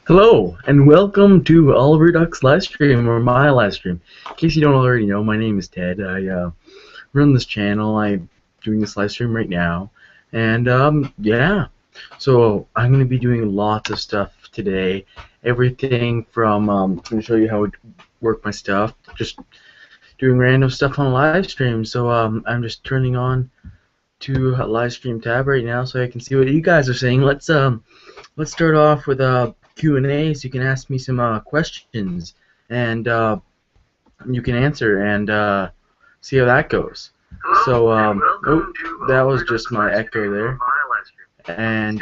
Hello, and welcome to Oliver Duck's live stream, or my live stream. In case you don't already know, my name is Ted. I run this channel. I'm doing this live stream right now. And, yeah. So, I'm going to be doing lots of stuff today. Everything from, I'm going to show you how I work my stuff. Just doing random stuff on a live stream. So, I'm just turning on to a live stream tab right now so I can see what you guys are saying. Let's start off with Q&As. You can ask me some questions, and you can answer and see how that goes. So, oh, that was just my echo there, and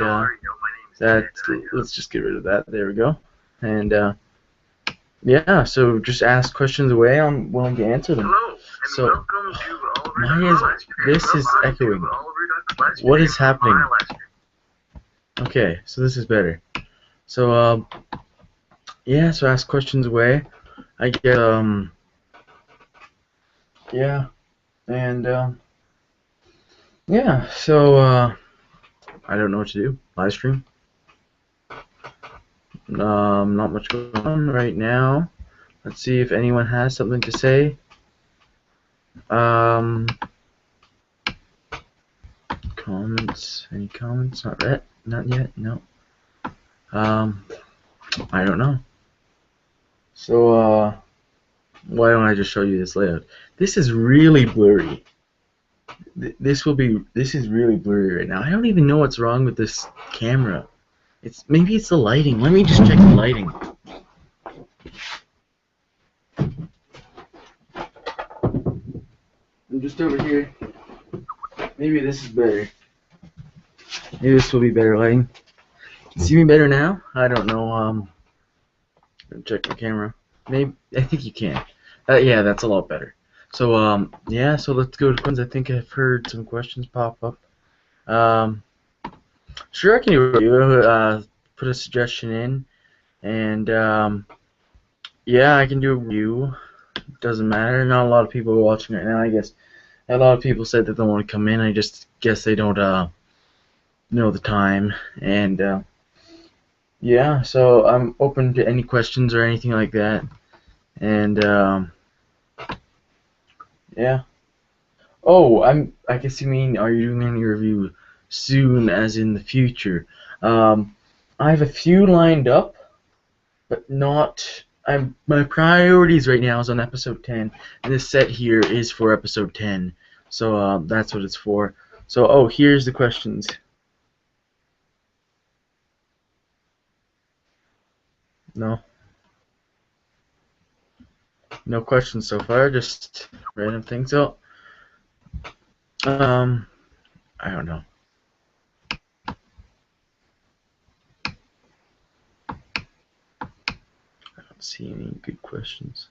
let's just get rid of that. There we go. And yeah, so just ask questions away. I'm willing to answer them. So, this is echoing. What is happening? Okay, so this is better. So, yeah, so ask questions away. I get, yeah, and, yeah, so, I don't know what to do. Live stream. Not much going on right now. Let's see if anyone has something to say. Comments? Any comments? Not yet. No. I don't know. So, why don't I just show you this layout? This is really blurry. This is really blurry right now. I don't even know what's wrong with this camera. Maybe it's the lighting. Let me just check the lighting. I'm just over here. Maybe this is better. Maybe this will be better lighting. Can you see me better now? I don't know. Check my camera. Maybe I think you can. Yeah, that's a lot better. So yeah. So let's go to questions. I think I've heard some questions pop up. Sure, I can do a review. Put a suggestion in, and yeah, I can do a review. Doesn't matter. Not a lot of people are watching right now. I guess a lot of people said that they want to come in. I just guess they don't know the time. And yeah, so I'm open to any questions or anything like that. And yeah. Oh, I guess you mean, are you doing any review soon, as in the future? I have a few lined up, but not. My priorities right now is on episode 10, and this set here is for episode 10. So that's what it's for. So here's the questions. No questions so far, just random things. So I don't know. I don't see any good questions.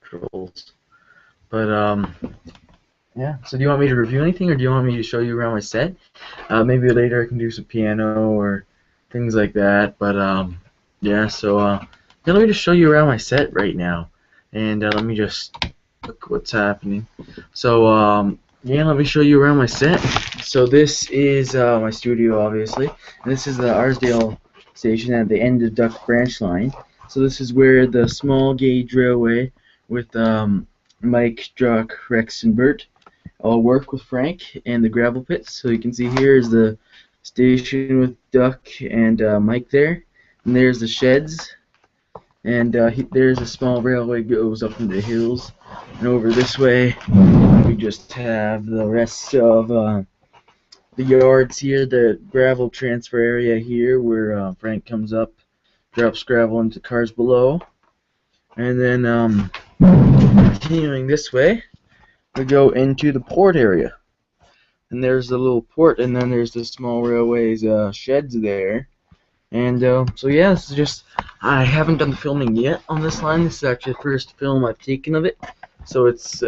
Trolls. But yeah. So do you want me to review anything, or do you want me to show you around my set? Maybe later I can do some piano or things like that. But yeah. So yeah, let me just show you around my set right now, and let me just look what's happening. So yeah, let me show you around my set. So this is my studio, obviously, and this is the Arsdale station at the end of Duck Branch Line. So this is where the small gauge railway with Mike, Druck, Rex, and Bert all work with Frank, and the gravel pits. So you can see here is the station with Duck and Mike there, and there's the sheds, and there's a small railway goes up into the hills, and over this way we just have the rest of the yards here, the gravel transfer area here where Frank comes up, drops gravel into cars below, and then continuing this way we go into the port area, and there's the little port, and then there's the small railways sheds there. And so yeah, this is just, I haven't done the filming yet on this line. This is actually the first film I've taken of it. So it's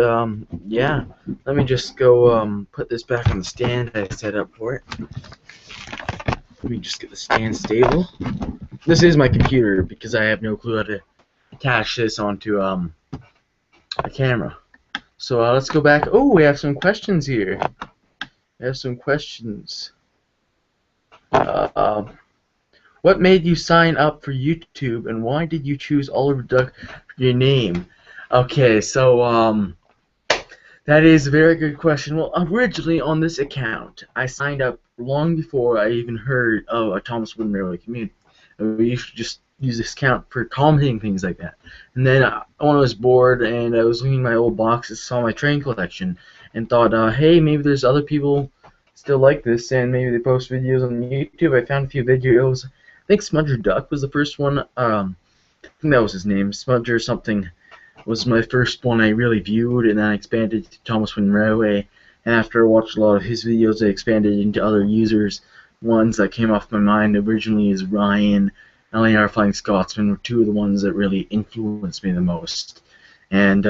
yeah, let me just go put this back on the stand I set up for it. Let me just get the stand stable. This is my computer because I have no clue how to attach this onto a camera. So let's go back. Oh, we have some questions here. We have some questions. What made you sign up for YouTube, and why did you choose Oliver Duck for your name? Okay, so that is a very good question. Well, originally on this account, I signed up long before I even heard of a Thomas Wooden Railway community. We used to just use this account for commenting things like that. And then when I was bored and I was looking at my old boxes, saw my train collection, and thought, hey, maybe there's other people still like this, and maybe they post videos on YouTube. I found a few videos. I think Smudger Duck was the first one. I think that was his name, Smudger something was my first one I really viewed, and then I expanded to Thomas Wooden Railway. And after I watched a lot of his videos, I expanded into other users. Ones that came off my mind originally is Ryan, LAR Flying Scotsman were two of the ones that really influenced me the most. And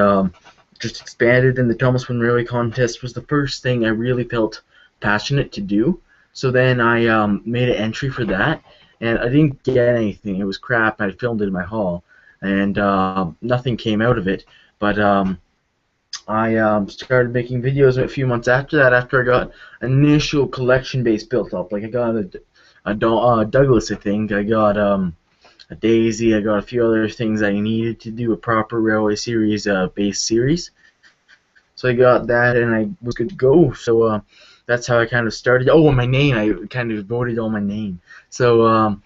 just expanded, and the Thomas Wooden Railway contest was the first thing I really felt passionate to do. So then I made an entry for that, and I didn't get anything. It was crap. I filmed it in my hall, and nothing came out of it. But I started making videos a few months after that, after I got initial collection base built up. Like I got a Douglas, I think. I got a Daisy. I got a few other things I needed to do a proper railway series base series. So I got that, and I was good to go. So that's how I kind of started. Oh, and my name. I kind of voted on my name. So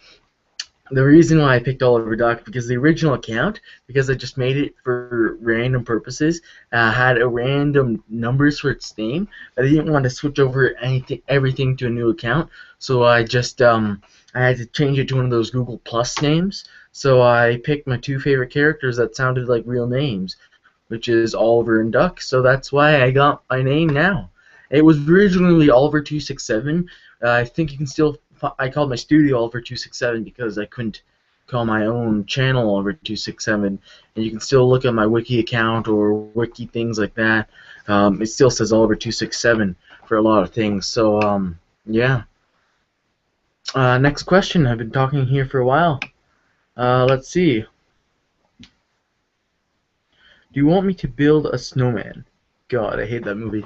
the reason why I picked Oliver Duck, because the original account, because I just made it for random purposes, had a random numbers for its name. I didn't want to switch over everything to a new account, so I just I had to change it to one of those Google Plus names. So I picked my two favorite characters that sounded like real names, which is Oliver and Duck. So that's why I got my name now. It was originally Oliver267. I think you can still. I called my studio Oliver267 because I couldn't call my own channel Oliver267, and you can still look at my wiki account or wiki things like that. It still says Oliver267 for a lot of things. So yeah. Next question. I've been talking here for a while. Let's see. Do you want me to build a snowman? God, I hate that movie.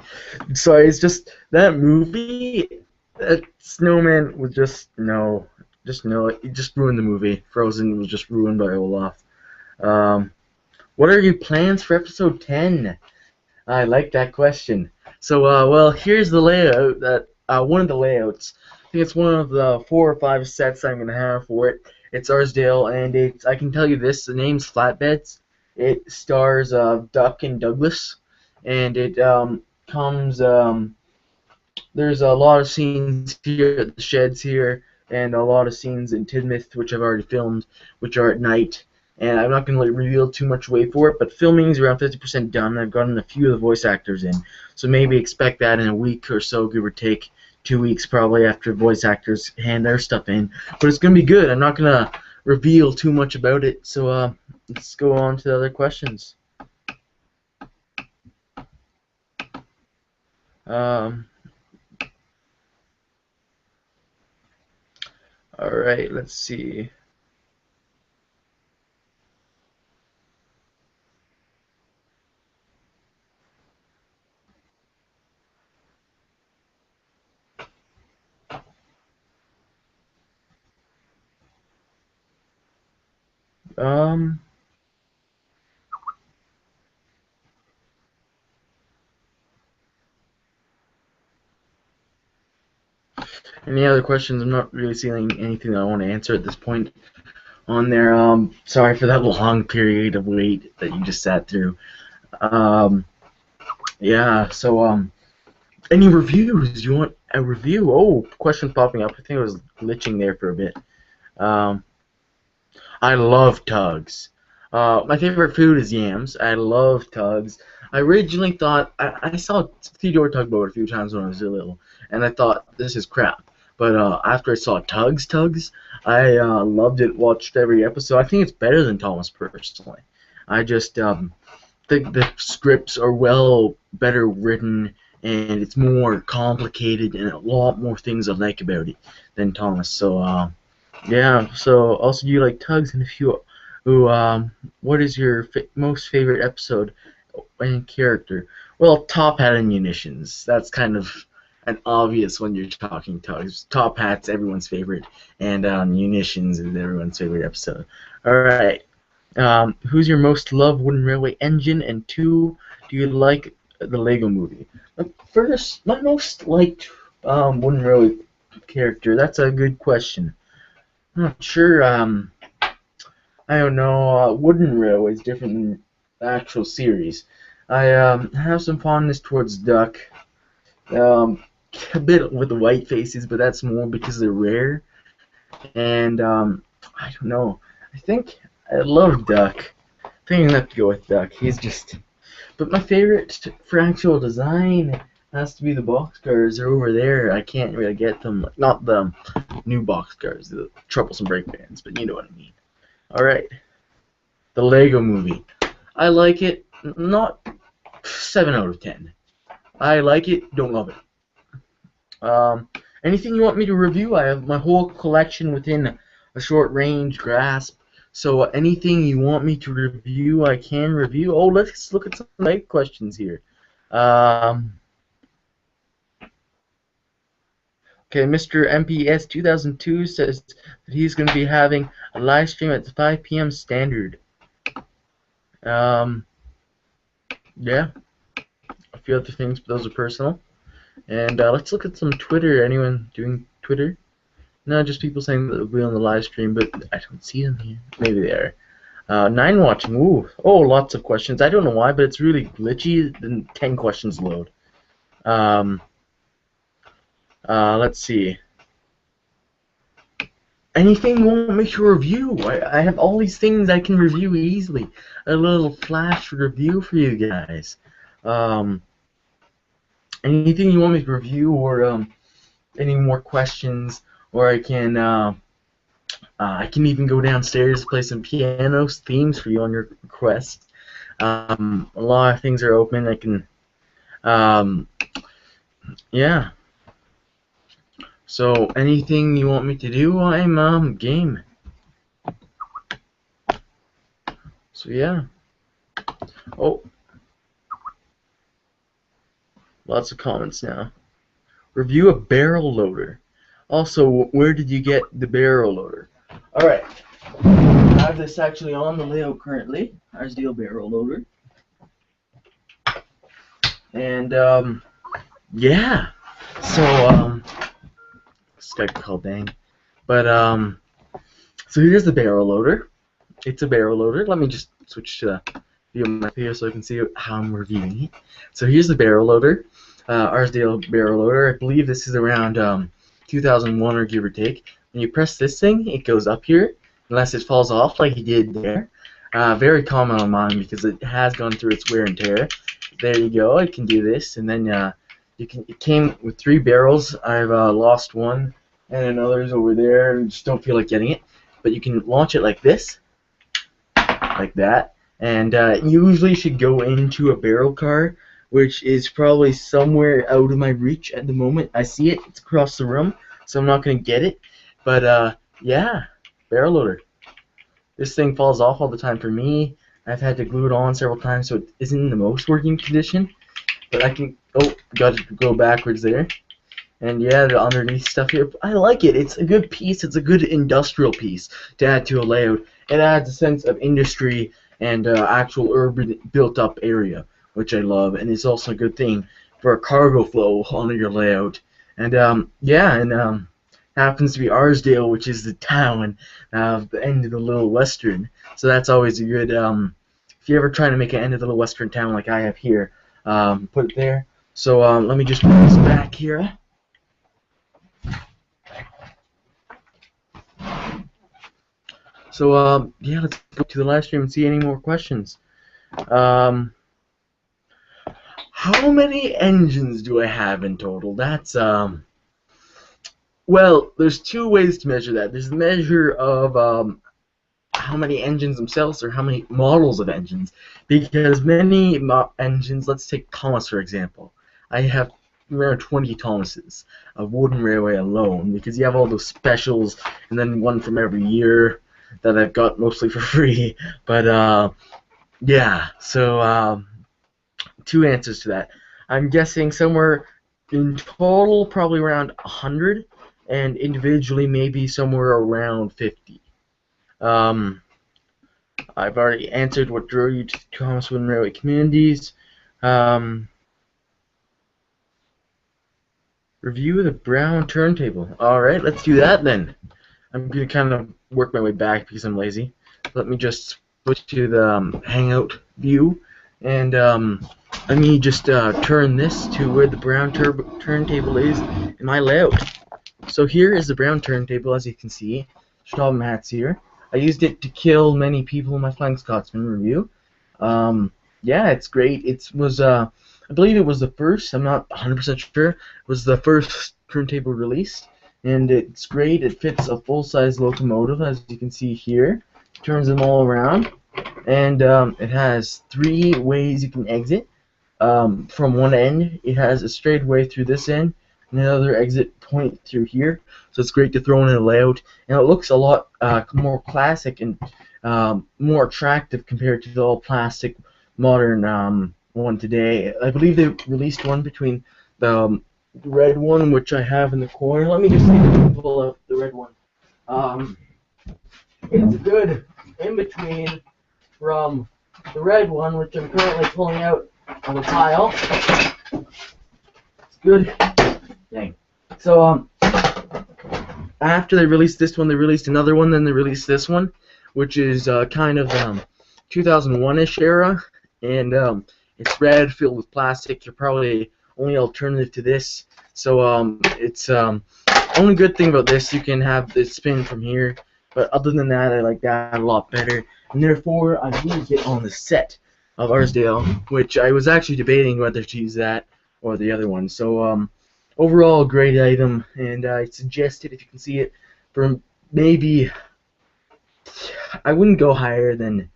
Sorry, it's just that movie. That snowman was just no. It just ruined the movie. Frozen was just ruined by Olaf. What are your plans for episode 10? I like that question. So, well, here's the layout. That one of the layouts. I think it's one of the 4 or 5 sets I'm gonna have for it. It's Arsdale, and it's. I can tell you this. The name's Flatbeds. It stars Duck and Douglas, and it comes. There's a lot of scenes here at the sheds here, and a lot of scenes in Tidmouth, which I've already filmed, which are at night. And I'm not going to reveal too much away for it, but filming is around 50% done. I've gotten a few of the voice actors in, so maybe expect that in a week or so, give or take 2 weeks probably after voice actors hand their stuff in. But it's going to be good. I'm not going to reveal too much about it, so let's go on to the other questions. Alright, let's see. Any other questions? I'm not really seeing anything that I want to answer at this point on there. Sorry for that long period of wait that you just sat through. Yeah, so, any reviews? You want a review? Oh, question popping up. I think I was glitching there for a bit. I love tugs. My favorite food is yams. I love tugs. I originally thought, I saw Theodore Tugboat a few times when I was little, and I thought, this is crap. But after I saw Tugs, I loved it, watched every episode. I think it's better than Thomas personally. I just think the scripts are better written, and it's more complicated, and a lot more things I like about it than Thomas. So yeah. So also, do you like Tugs? And if you, what is your most favorite episode and character? Well, Top Hat and Munitions. That's kind of an obvious one you're talking to. Top Hat's everyone's favorite, and Munitions is everyone's favorite episode. All right. Who's your most loved wooden railway engine? And two, do you like the Lego Movie? First, my most liked wooden railway character. That's a good question. I'm not sure. I don't know. Wooden railway is different than the actual series. I have some fondness towards Duck. A bit with the white faces, but that's more because they're rare. And I don't know. I think I love Duck. I think I'm gonna have to go with Duck. He's just. But my favorite for actual design has to be the boxcars. They're over there. I can't really get them. Not the new boxcars, the troublesome brake bands, but you know what I mean. All right, the Lego Movie. I like it. Not 7 out of 10. I like it. Don't love it. Anything you want me to review? I have my whole collection within a short range grasp. So anything you want me to review, I can review. Oh, let's look at some like questions here. Okay, Mr. MPS 2002 says that he's going to be having a live stream at 5 p.m. standard. Yeah, a few other things, but those are personal. And let's look at some Twitter. Anyone doing Twitter? No, just people saying that they'll be on the live stream, but I don't see them here. Maybe they are. 9 watching. Ooh. Oh, lots of questions. I don't know why, but it's really glitchy. Then 10 questions load. Let's see. Anything you want me to review? I have all these things I can review easily. A little flash review for you guys. Anything you want me to review, or any more questions, or I can even go downstairs, play some piano themes for you on your request. A lot of things are open. I can, yeah. So anything you want me to do, I'm game. So yeah. Oh, lots of comments now. Review a barrel loader. Also, where did you get the barrel loader? All right. I have this actually on the layout currently. Our steel barrel loader. And yeah. So this guy called dang. But so here's the barrel loader. It's a barrel loader. Let me just switch to the view map here so I can see how I'm reviewing it. So here's the barrel loader. Arsdale barrel loader. I believe this is around 2001 or give or take. When you press this thing, it goes up here, unless it falls off like it did there. Very common on mine because it has gone through its wear and tear. There you go. It can do this, and then it came with 3 barrels. I've lost one, and another's over there. I just don't feel like getting it. But you can launch it like this, like that, and usually should go into a barrel car, which is probably somewhere out of my reach at the moment. I see it. It's across the room, so I'm not going to get it. But, yeah, barrel loader. This thing falls off all the time for me. I've had to glue it on several times, so it isn't in the most working condition. But I can... Oh, got to go backwards there. And, yeah, the underneath stuff here. I like it. It's a good piece. It's a good industrial piece to add to a layout. It adds a sense of industry and actual urban built-up area, which I love, and it's also a good thing for a cargo flow on your layout. And yeah, and happens to be Arsdale, which is the town, the end of the Little Western. So that's always a good. If you're ever trying to make an end of the Little Western town like I have here, put it there. So let me just put this back here. So yeah, let's go to the live stream and see any more questions. How many engines do I have in total? That's, well, there's 2 ways to measure that. There's the measure of how many engines themselves, or how many models of engines. Because many engines, let's take Thomas for example. I have around 20 Thomases of wooden railway alone, because you have all those specials, and then one from every year that I've got mostly for free. But yeah, so 2 answers to that. I'm guessing somewhere in total, probably around 100, and individually maybe somewhere around 50. I've already answered what drew you to Thomas Wooden Railway Communities. Review the brown turntable. Alright, let's do that then. I'm going to kind of work my way back because I'm lazy. Let me just switch to the Hangout view, and let me just turn this to where the brown turntable is in my layout. So here is the brown turntable, as you can see. Straw mats here. I used it to kill many people in my Flying Scotsman review. Yeah, it's great. It was, I believe it was the first, I'm not 100% sure, it was the first turntable released. And it's great. It fits a full-size locomotive, as you can see here. Turns them all around. And it has 3 ways you can exit. From one end, it has a straight way through this end, and another exit point through here. So it's great to throw in a layout, and it looks a lot more classic and more attractive compared to the all plastic modern one today. I believe they released one between the red one, which I have in the corner. Let me just pull out the red one. It's good in between from the red one, which I'm currently pulling out on the pile. It's good. Dang. So after they released this one, they released another one. Then they released this one, which is kind of 2001-ish era, and it's red, filled with plastic. You're probably only alternative to this. So it's only good thing about this, you can have the spin from here. But other than that, I like that a lot better, and therefore I used it on the set of Arsdale, which I was actually debating whether to use that or the other one. So overall, great item, and I suggest it if you can see it for maybe, I wouldn't go higher than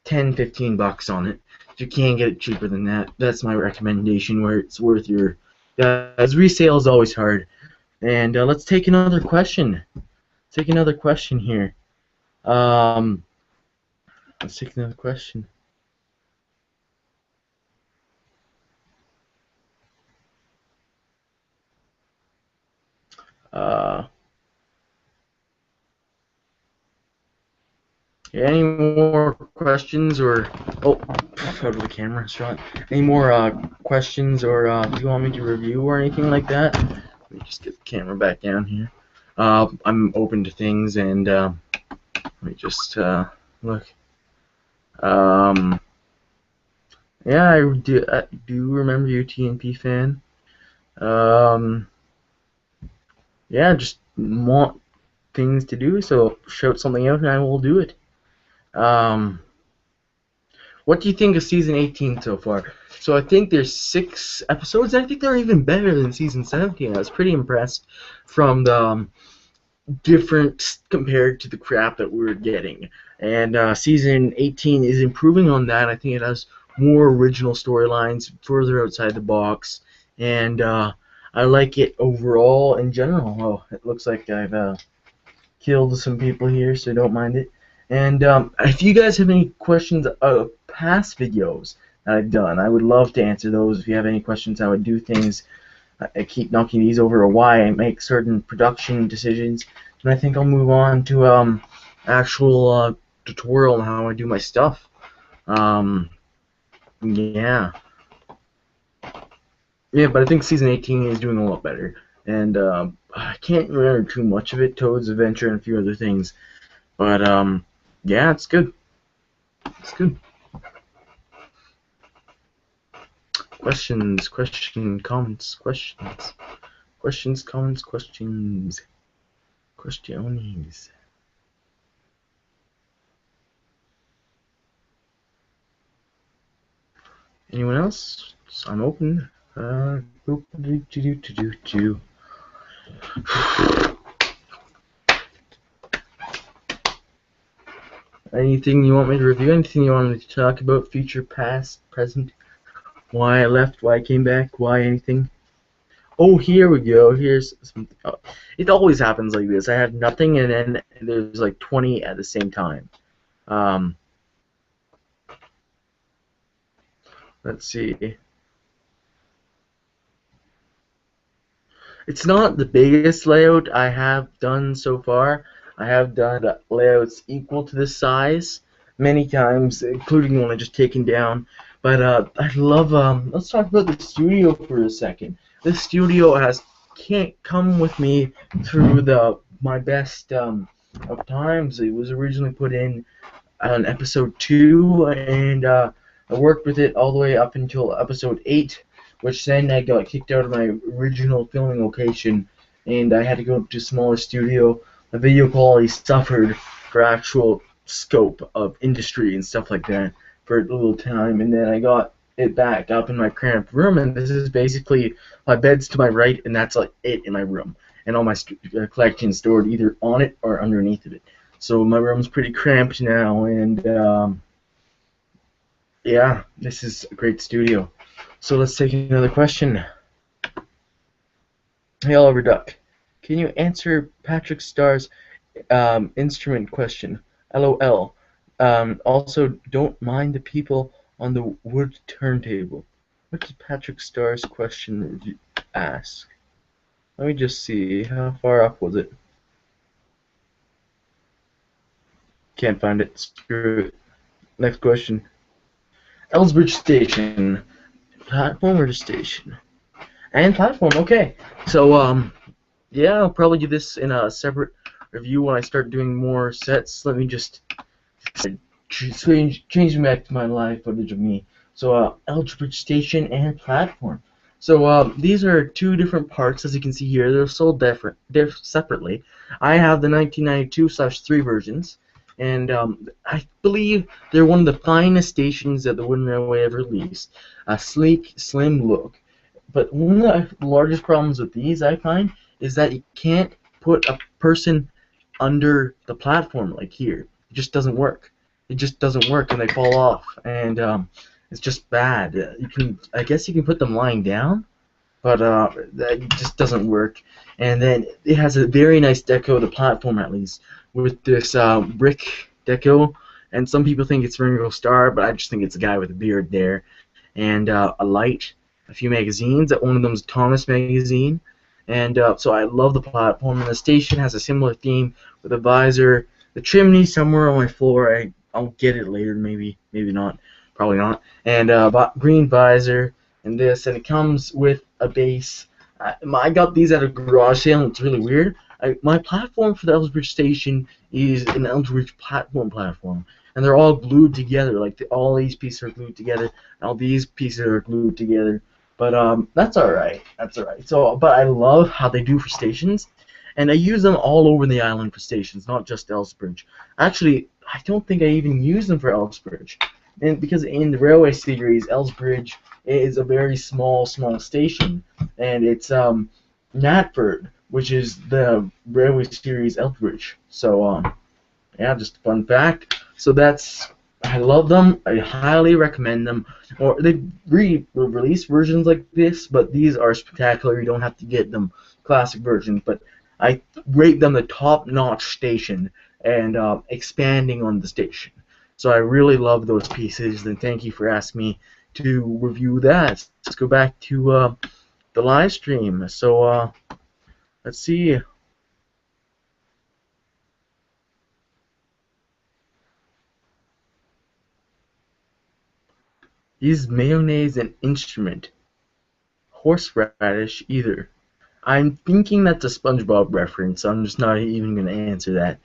10-15 bucks on it. If you can't get it cheaper than that, that's my recommendation, where it's worth your guys. Resale is always hard. And let's take another question. Take another question here. Let's take another question. Any more questions, or out of the camera shot? Any more questions, or do you want me to review or anything like that? Let me just get the camera back down here. I'm open to things, and let me just look. Yeah, I do remember you, TNP fan. Yeah, just want things to do, so shout something out and I will do it. What do you think of season 18 so far? So I think there's 6 episodes, and I think they're even better than season 17. I was pretty impressed from the different compared to the crap that we were getting. And season 18 is improving on that. I think it has more original storylines, further outside the box, and I like it overall in general. Oh, it looks like I've killed some people here, so don't mind it. And if you guys have any questions of past videos that I've done, I would love to answer those. If you have any questions how I do things, I keep knocking these over, or why I make certain production decisions, and I think I'll move on to actual tutorial on how I do my stuff. Yeah. Yeah, but I think season 18 is doing a lot better, and I can't remember too much of it. Toad's Adventure and a few other things, but yeah, it's good. It's good. Questions, comments, questions, comments, questions, questions. Anyone else? I'm open. Anything you want me to review? Anything you want me to talk about? Future, past, present? Why I left? Why I came back? Why anything? Oh, here we go. Here's something. Oh, it always happens like this. I had nothing, and then there's like 20 at the same time. Let's see. It's not the biggest layout I have done so far. I have done layouts equal to this size many times, including one I just taken down. But I love. Let's talk about the studio for a second. This studio has can't come with me through the my best of times. It was originally put in on episode 2, and I worked with it all the way up until episode 8, which then I got kicked out of my original filming location, and I had to go to a smaller studio. The video quality suffered for actual scope of industry and stuff like that for a little time, and then I got it back up in my cramped room, and this is basically my bed's to my right, and that's like it in my room, and all my collection stored either on it or underneath of it. So my room's pretty cramped now, and yeah, this is a great studio. So let's take another question. Hey Oliver Duck, can you answer Patrick Starr's instrument question? LOL. Also, don't mind the people on the wood turntable. What did Patrick Starr's question ask? Let me just see. How far up was it? Can't find it. Screw it. Next question. Ellsbridge Station. Platform or station? And platform, okay. So, yeah, I'll probably do this in a separate review when I start doing more sets. Let me just change back to my live footage of me. So, Ellsbridge Station and platform. So, these are two different parts, as you can see here. They're sold separately. I have the 1992/3 versions, and I believe they're one of the finest stations that the Wooden Railway ever released. A sleek, slim look. But one of the largest problems with these, I find, is that you can't put a person under the platform like here. It just doesn't work. It just doesn't work, and they fall off, and it's just bad. I guess you can put them lying down, but that just doesn't work. And then it has a very nice deco, the platform at least, with this brick deco. And some people think it's Ringo Starr, but I just think it's a guy with a beard there, and a light, a few magazines. One of them is Thomas magazine, and so I love the platform. And the station has a similar theme with a visor. The chimney somewhere on my floor. I'll get it later, maybe not, probably not. And green visor and this, and it comes with a base. I got these at a garage sale, and it's really weird. My platform for the Ellsbridge station is an Ellsbridge platform, and they're all glued together. Like all these pieces are glued together, and all these pieces are glued together. But that's all right. That's all right. So, but I love how they do for stations, and I use them all over the island for stations, not just Ellsbridge. Actually, I don't think I even use them for Ellsbridge, and because in the railway series, Ellsbridge is a very small station, and it's Natford, which is the railway series Ellsbridge. So yeah, just a fun fact. So I love them. I highly recommend them. Or they release versions like this, but these are spectacular. You don't have to get them classic versions, but I rate them the top-notch station, and expanding on the station. So I really love those pieces, and thank you for asking me to review that. Let's go back to the live stream. So let's see. Is mayonnaise an instrument? Horseradish either. I'm thinking that's a SpongeBob reference, so I'm just not even going to answer that.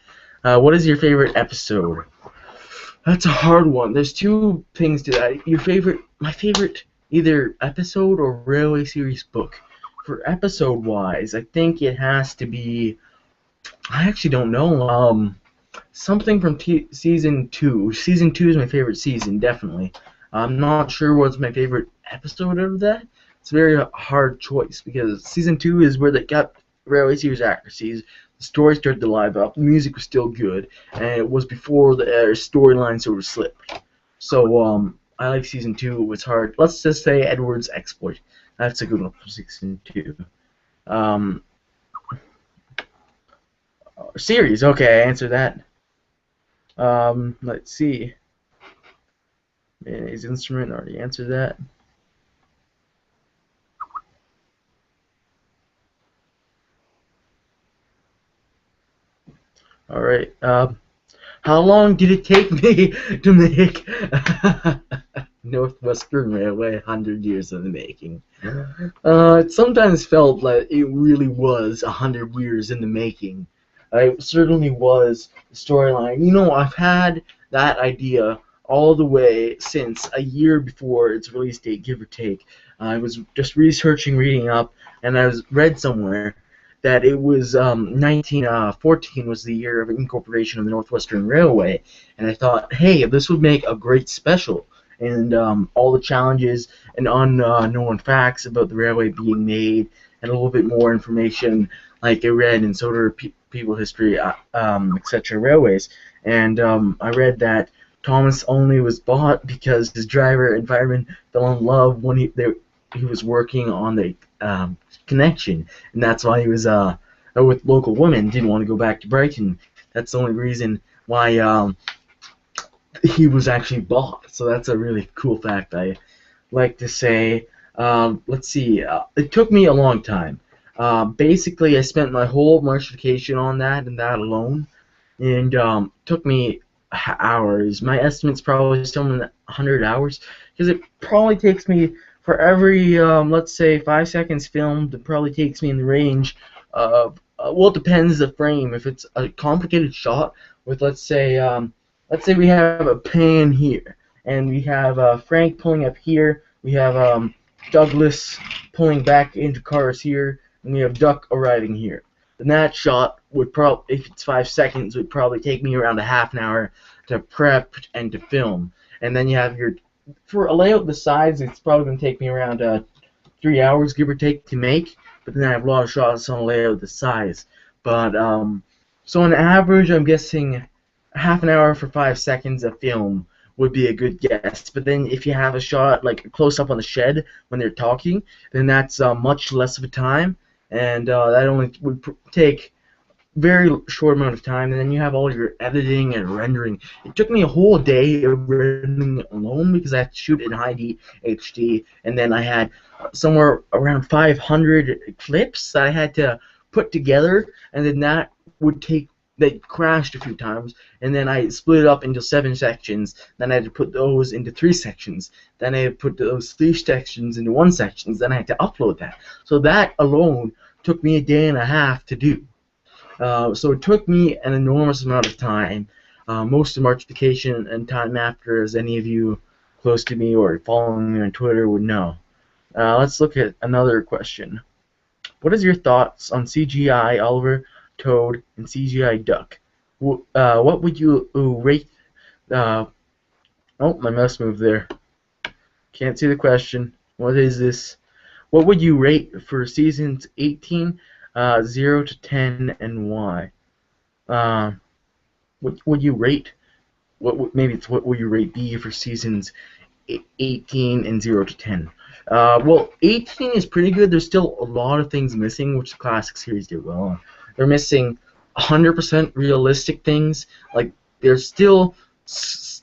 What is your favorite episode? That's a hard one. There's two things to that. My favorite, either episode or railway series book. For episode-wise, I think it has to be. I actually don't know. Something from season 2. Season 2 is my favorite season, definitely. I'm not sure what's my favorite episode of that. It's a very hard choice because season 2 is where they got railway series accuracies. The story started to live up. The music was still good, and it was before the storyline sort of slipped. So I like season 2. It was hard. Let's just say Edward's exploit. That's a good one for season 2. Series. Okay, I answered that. Let's see. His instrument, already answered that. All right. How long did it take me to make Northwestern Railway? 100 years in the making. It sometimes felt like it really was 100 years in the making. It certainly was the storyline. I've had that idea all the way since a year before its release date, give or take. I was just researching, reading up, and I was read somewhere that it was 1914 was the year of incorporation of the Northwestern Railway, and I thought, hey, this would make a great special, and all the challenges and unknown facts about the railway being made, and a little bit more information like I read in sort of people history, etc. railways, and I read that Thomas only was bought because his driver and fireman fell in love when he was working on the connection, and that's why he was with local women, didn't want to go back to Brighton. That's the only reason why he was actually bought. So that's a really cool fact I like to say. Let's see. It took me a long time. Basically, I spent my whole March vacation on that and that alone, and took me hours. My estimate's probably still in 100 hours, because it probably takes me for every let's say 5 seconds filmed. It probably takes me in the range of well, it depends the frame. If it's a complicated shot with let's say we have a pan here, and we have Frank pulling up here. We have Douglas pulling back into cars here, and we have Duck arriving here. And that shot would probably, if it's 5 seconds, would probably take me around a half an hour to prep and to film. And then you have for a layout the size, it's probably going to take me around 3 hours, give or take, to make. But then I have a lot of shots on a layout the size. But so on average, I'm guessing half an hour for 5 seconds of film would be a good guess. But then if you have a shot like close up on the shed when they're talking, then that's much less of a time, and that only would take very short amount of time. And then you have all your editing and rendering. It took me a whole day of rendering alone because I had to shoot in high HD, and then I had somewhere around 500 clips that I had to put together, and then that would take. They crashed a few times, and then I split it up into 7 sections. Then I had to put those into 3 sections. Then I had to put those 3 sections into 1 section. Then I had to upload that. So that alone took me a day and a half to do. So it took me an enormous amount of time, most of March vacation and time after, as any of you close to me or following me on Twitter would know. Let's look at another question. What is your thoughts on CGI Oliver, Toad, and CGI Duck? What would you rate? Oh, my mouse moved there. Can't see the question. What is this? What would you rate for seasons 18, 0 to 10, and why? What would you rate? Maybe it's what would you rate B for seasons 18 and 0 to 10? Well, 18 is pretty good. There's still a lot of things missing, which the classic series did well on. They're missing 100% realistic things. Like, they're still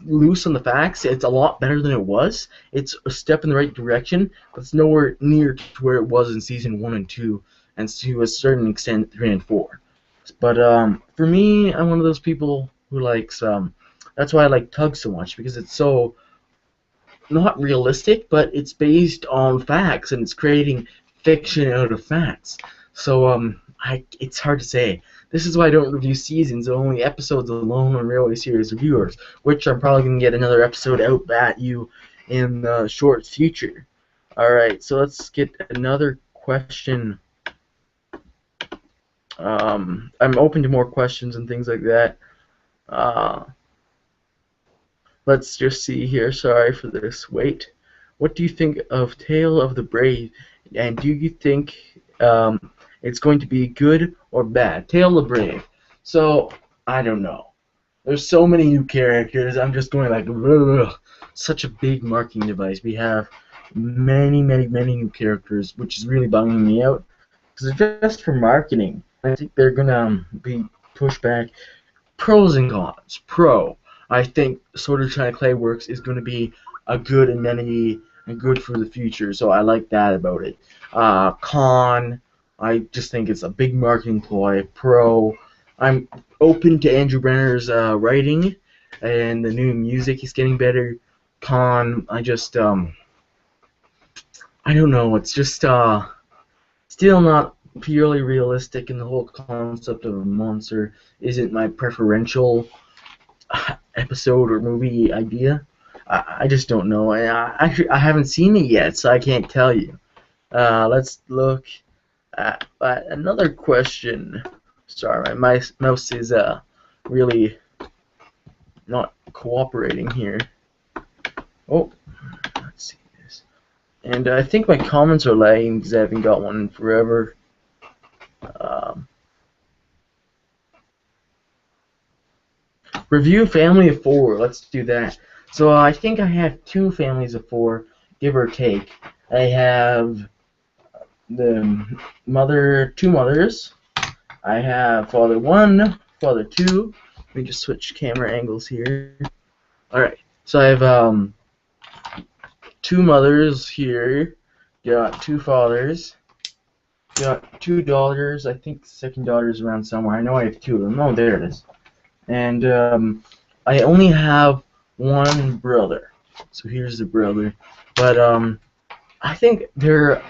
loose on the facts. It's a lot better than it was. It's a step in the right direction, but it's nowhere near to where it was in season 1 and 2, and to a certain extent 3 and 4. But for me, I'm one of those people who likes. That's why I like Tug so much, because it's so not realistic, but it's based on facts, and it's creating fiction out of facts. So it's hard to say. This is why I don't review seasons, only episodes alone on Railway Series Reviewers, which I'm probably going to get another episode out at you in the short future. Alright, so let's get another question. I'm open to more questions and things like that. Let's just see here. Sorry for this wait. What do you think of Tale of the Brave? And do you think it's going to be good or bad? Tale of the Brave. So, I don't know. There's so many new characters. I'm just going like, ugh. Such a big marketing device. We have many new characters, which is really bumming me out. Because it's just for marketing. I think they're going to be pushed back. Pros and cons. Pro. I think Sword of China Clay Works is going to be a good amenity and good for the future, so I like that about it. Con, I just think it's a big marketing ploy. Pro, I'm open to Andrew Brenner's writing and the new music. He's getting better. Con, I don't know. It's just still not purely realistic, and the whole concept of a monster isn't my preferential episode or movie idea. I just don't know. I haven't seen it yet, so I can't tell you. Let's look at another question. Sorry, my mouse is really not cooperating here. Oh, let's see this. And I think my comments are lagging because I haven't got one in forever. Um, Review family of 4. Let's do that. So I think I have 2 families of 4, give or take. I have the 2 mothers. I have father 1, father 2. Let me just switch camera angles here. Alright, so I have 2 mothers here. Got 2 fathers. Got 2 daughters. I think the second daughter is around somewhere. I know I have 2 of them. Oh, there it is. And I only have 1 brother. So here's the brother. But I think they're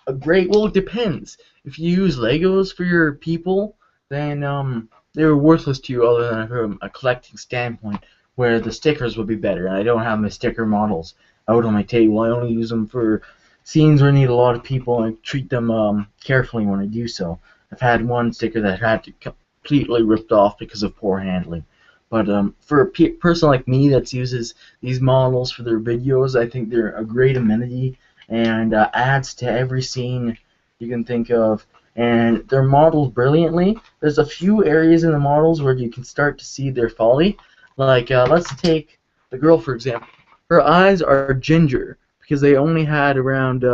a great. Well, it depends. If you use Legos for your people, then they're worthless to you other than from a collecting standpoint, where the stickers would be better. And I don't have my sticker models out on my table. I only use them for scenes where I need a lot of people, and I treat them carefully when I do so. I've had 1 sticker that had to completely ripped off because of poor handling. But for a person like me that uses these models for their videos, I think they're a great amenity and adds to every scene you can think of. And they're modeled brilliantly. There's a few areas in the models where you can start to see their folly. Like, let's take the girl, for example. Her eyes are ginger because they only had around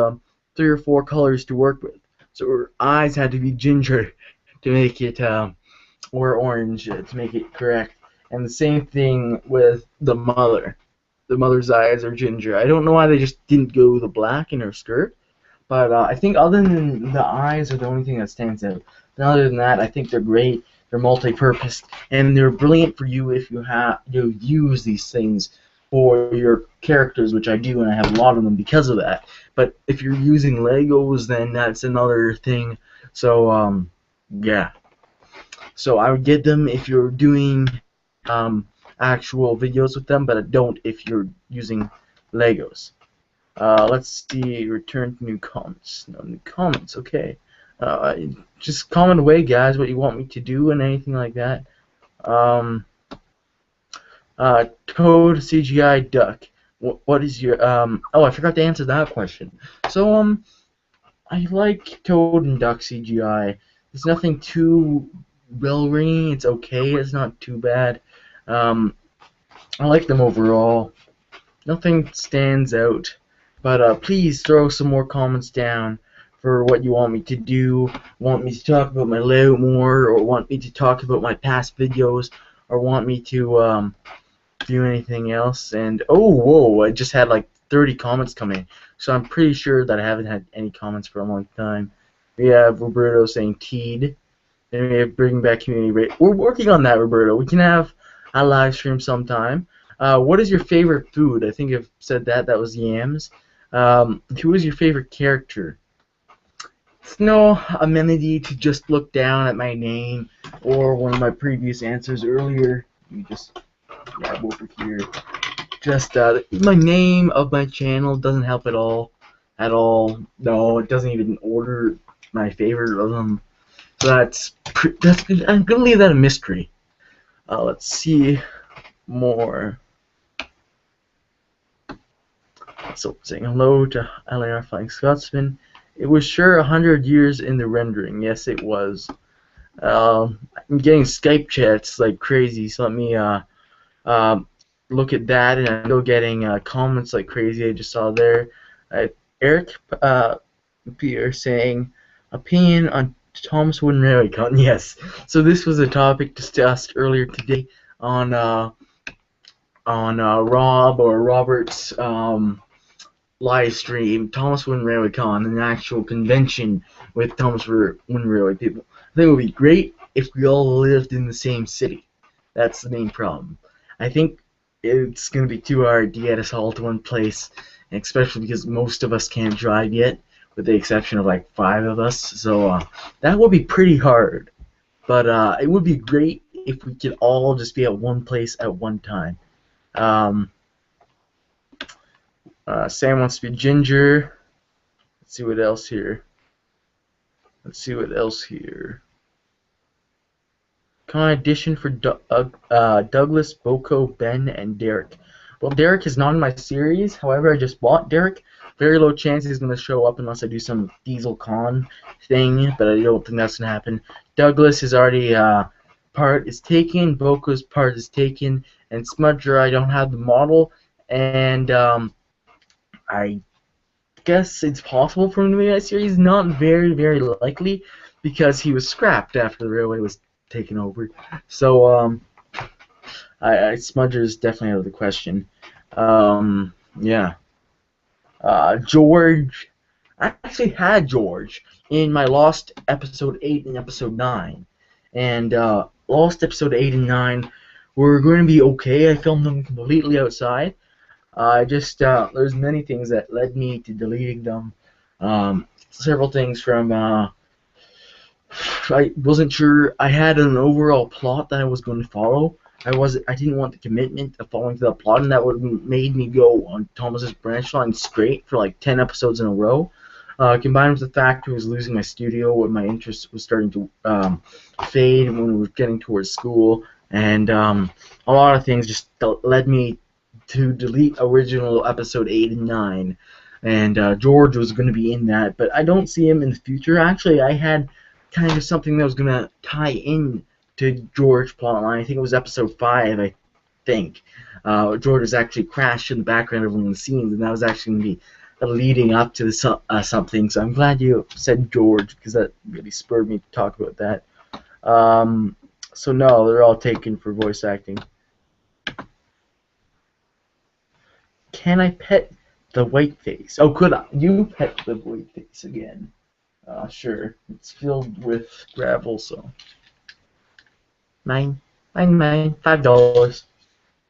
3 or 4 colors to work with. So her eyes had to be ginger to make it, or orange to make it correct. And the same thing with the mother. The mother's eyes are ginger. I don't know why they just didn't go with the black in her skirt, but I think other than the eyes are the only thing that stands out. And other than that, I think they're great. They're multi-purpose, and they're brilliant for you if you have to use these things for your characters, which I do, and I have a lot of them because of that. But if you're using Legos, then that's another thing. So yeah. So I would get them if you're doing actual videos with them, but I don't if you're using Legos. Let's see, return to new comments. No new comments, okay. Just comment away, guys, what you want me to do and anything like that. Toad CGI Duck. What is your, oh, I forgot to answer that question. So, I like Toad and Duck CGI. There's nothing too bell-ringing. It's okay. It's not too bad. I like them overall. Nothing stands out. But please throw some more comments down for what you want me to do. Want me to talk about my layout more, or want me to talk about my past videos, or want me to do anything else. And oh, whoa! I just had like 30 comments come in, so I'm pretty sure that I haven't had any comments for a long time. We have Roberto saying teed. And we have bring back community rate. We're working on that, Roberto. We can have a live stream sometime. What is your favorite food? I think I've said that. That was yams. Who is your favorite character? It's no amenity to just look down at my name or one of my previous answers earlier. Let me just grab over here. Just my name of my channel doesn't help at all. At all. No, it doesn't even order my favorite of them. So that's I'm gonna leave that a mystery. Let's see more. So saying hello to LAR Flying Scotsman. It was sure 100 years in the rendering. Yes, it was. I'm getting Skype chats like crazy. So let me look at that, and I'm still getting comments like crazy. I just saw there. Eric Pierre saying opinion on Thomas Wooden Railway Con. Yes. So this was a topic discussed earlier today on Rob or Robert's live stream, Thomas Wooden Railway Con, an actual convention with Thomas Wooden Railway people. I think it would be great if we all lived in the same city. That's the main problem. I think it's going to be too hard to get us all to one place, especially because most of us can't drive yet, with the exception of like 5 of us. So that would be pretty hard. But it would be great if we could all just be at one place at one time. Um, Sam wants to be Ginger. Let's see what else here. Can I audition for Douglas, Boko, Ben, and Derek? Well, Derek is not in my series. However, I just bought Derek. Very low chance he's going to show up unless I do some Diesel Con thing, but I don't think that's going to happen. Douglas is already part is taken. Boko's part is taken. And Smudger, I don't have the model. And I guess it's possible for him to be in that series. Not very, very likely, because he was scrapped after the railway was taken over. So Smudger is definitely out of the question. Yeah. George. I actually had George in my Lost episode 8 and episode 9. And Lost episode 8 and 9 were going to be okay. I filmed them completely outside. There's many things that led me to deleting them. Several things from, I wasn't sure. I had an overall plot that I was going to follow. I didn't want the commitment of following the plot, and that would have made me go on Thomas's branch line straight for like 10 episodes in a row. Combined with the fact I was losing my studio when my interest was starting to fade when we were getting towards school, and a lot of things just led me to delete original episode 8 and 9. And George was going to be in that, but I don't see him in the future. Actually, I had kind of something that was going to tie in to George plotline. I think it was episode 5, I think. George was actually crashed in the background of one of the scenes, and that was actually going to be leading up to something. So I'm glad you said George, because that really spurred me to talk about that. So no, they're all taken for voice acting. Can I pet the white face? Oh, could I? You pet the white face again. Sure. It's filled with gravel, so. Mine. $5.